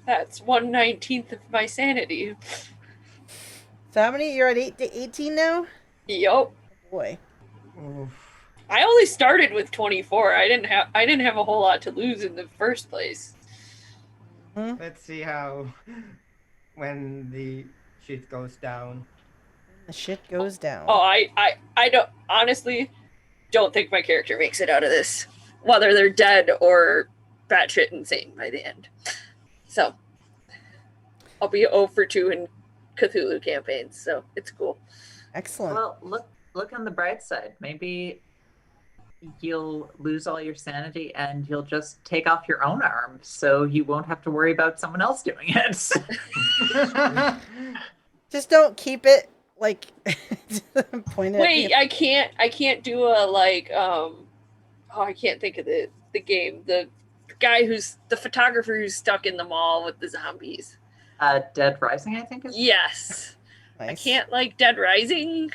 S5: that's 1/19 of my sanity.
S1: So how many? You're at 18 now?
S5: Yup.
S1: Boy.
S3: oof.
S5: I only started with 24. I didn't have a whole lot to lose in the first place.
S3: Let's see how when the shit goes down.
S1: The shit goes down.
S5: Oh, I don't honestly don't think my character makes it out of this, whether they're dead or batshit insane by the end. So I'll be 0 for 2 in Cthulhu campaigns, so it's cool.
S1: Excellent.
S2: Well, look on the bright side. Maybe you'll lose all your sanity and you'll just take off your own arm, so you won't have to worry about someone else doing it.
S1: Just don't keep it like pointed at
S5: Wait,
S1: me.
S5: I can't do a I can't think of the game. The guy who's the photographer who's stuck in the mall with the zombies.
S2: Dead Rising, I think is.
S5: Yes. I
S1: Nice.
S5: can't like Dead Rising.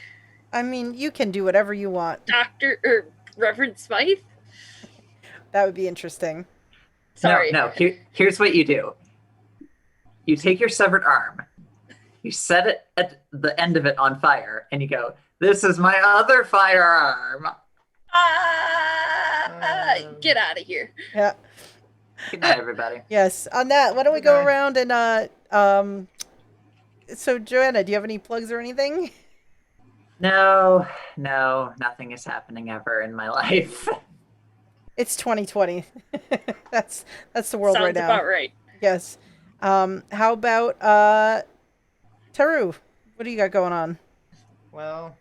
S1: I mean, you can do whatever you want.
S5: Dr. or Reverend Smythe.
S1: That would be interesting.
S5: Sorry.
S2: No. Here's what you do. You take your severed arm, you set it at the end of it on fire, and you go, "This is my other firearm."
S5: Get out of here.
S1: Yeah.
S2: Good night, everybody.
S1: Yes. On that, why don't we go around and so Joanna, do you have any plugs or anything?
S2: No, nothing is happening ever in my life.
S1: It's 2020. That's the world
S5: Sounds
S1: right now.
S5: about right.
S1: Yes. How about Taru? What do you got going on?
S3: Well,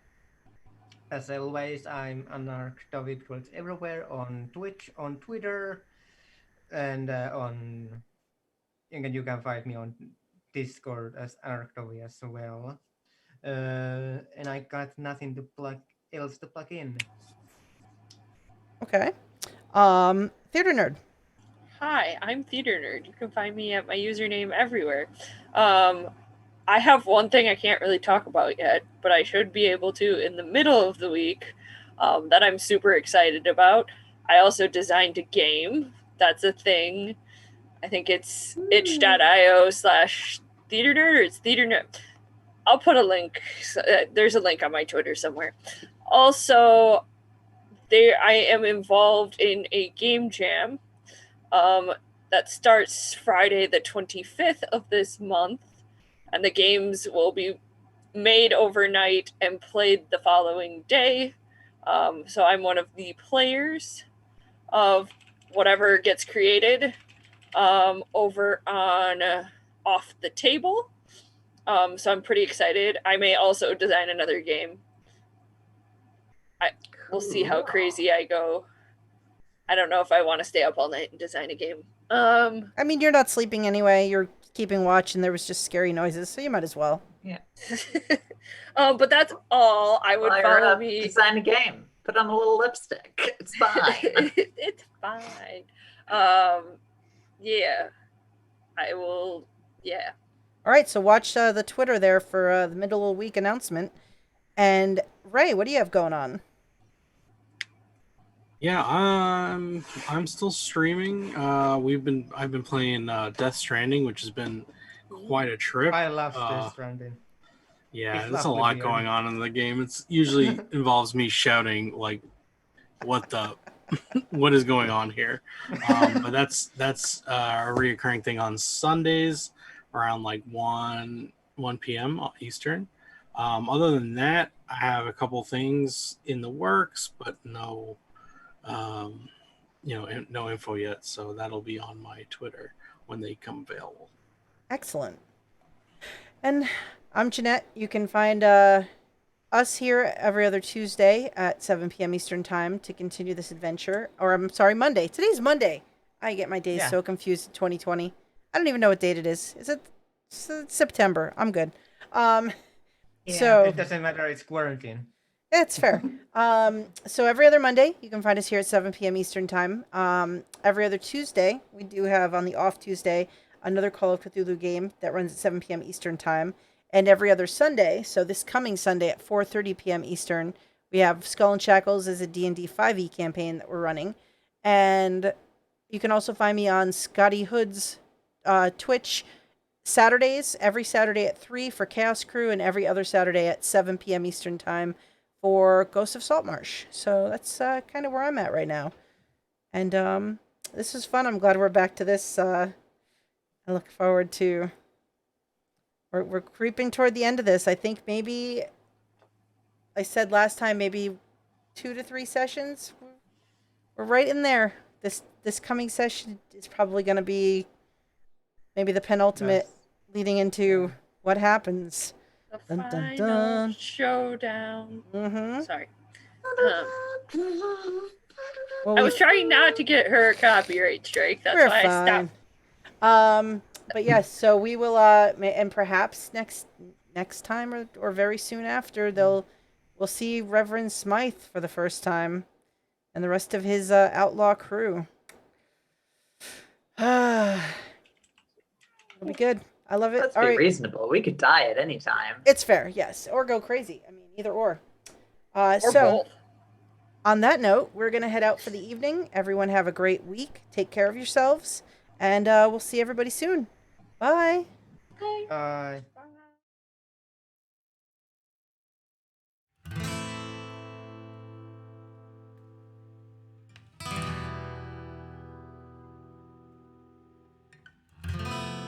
S3: as always, I'm Anarch.Vidcult everywhere on Twitch, on Twitter, and you can find me on Discord as Anarch.V as well. And I got nothing else to plug in.
S1: Okay. Theater Nerd.
S5: Hi, I'm Theater Nerd. You can find me at my username everywhere. I have one thing I can't really talk about yet, but I should be able to in the middle of the week that I'm super excited about. I also designed a game. That's a thing. I think it's itch.io/Theater Nerd, or it's Theater Nerd. I'll put a link. There's a link on my Twitter somewhere. Also, I am involved in a game jam that starts Friday the 25th of this month, and the games will be made overnight and played the following day. So I'm one of the players of whatever gets created over on Off the Table. So I'm pretty excited. I may also design another game. We'll see how crazy I go. I don't know if I want to stay up all night and design a game.
S1: I mean, you're not sleeping anyway. You're keeping watch, and there was just scary noises, so you might as well.
S2: Yeah.
S5: But that's all. I would follow me.
S2: Design a game. Put on a little lipstick. It's fine.
S5: It's fine. Yeah. I will. Yeah.
S1: All right, so watch the Twitter there for the middle of the week announcement. And Ray, what do you have going on?
S4: Yeah, I'm still streaming. I've been playing Death Stranding, which has been quite a trip.
S3: I love Death Stranding.
S4: Yeah,
S3: It's
S4: there's a
S3: lovely
S4: lot
S3: here.
S4: going on in the game. It's usually involves me shouting like, "What is going on here?" But that's a reoccurring thing on Sundays around like 1 p.m. Eastern. Other than that, I have a couple things in the works, but no info yet. So that'll be on my Twitter when they come available.
S1: Excellent. And I'm Jeanette. You can find us here every other Tuesday at 7 p.m. Eastern Time to continue this adventure. Or I'm sorry, Monday. Today's Monday. I get my days so confused in 2020. I don't even know what date it is. Is it September? I'm good. So
S3: it doesn't matter. It's quarantine.
S1: It's fair. So every other Monday, you can find us here at 7 p.m. Eastern Time. Every other Tuesday, we do have on the off Tuesday another Call of Cthulhu game that runs at 7 p.m. Eastern Time. And every other Sunday, so this coming Sunday at 4:30 p.m. Eastern, we have Skull and Shackles as a D&D 5e campaign that we're running. And you can also find me on Scotty Hood's Twitch Saturdays, every Saturday at 3 for Chaos Crew, and every other Saturday at 7 p.m. Eastern Time for Ghost of Saltmarsh. So that's kind of where I'm at right now. And this is fun. I'm glad we're back to this. I look forward to we're creeping toward the end of this. I think maybe I said last time maybe 2 to 3 sessions. We're right in there. This coming session is probably going to be maybe the penultimate, leading into what happens.
S5: The
S1: Dun, dun,
S5: final
S1: dun.
S5: showdown.
S1: Mm-hmm.
S5: Sorry.
S1: Well,
S5: I was trying not to get her a copyright strike. That's
S1: we're
S5: why I
S1: fine.
S5: stopped.
S1: But yes, so we will and perhaps next time or very soon after we'll see Reverend Smythe for the first time and the rest of his outlaw crew. It'll be good. I love it.
S2: Let's
S1: All
S2: be
S1: right.
S2: reasonable. We could die at any time.
S1: It's fair, yes. Or go crazy. I mean, either or.
S5: Or
S1: So
S5: both.
S1: on that note, we're going to head out for the evening. Everyone have a great week. Take care of yourselves. And we'll see everybody soon. Bye.
S5: Bye.
S3: Bye.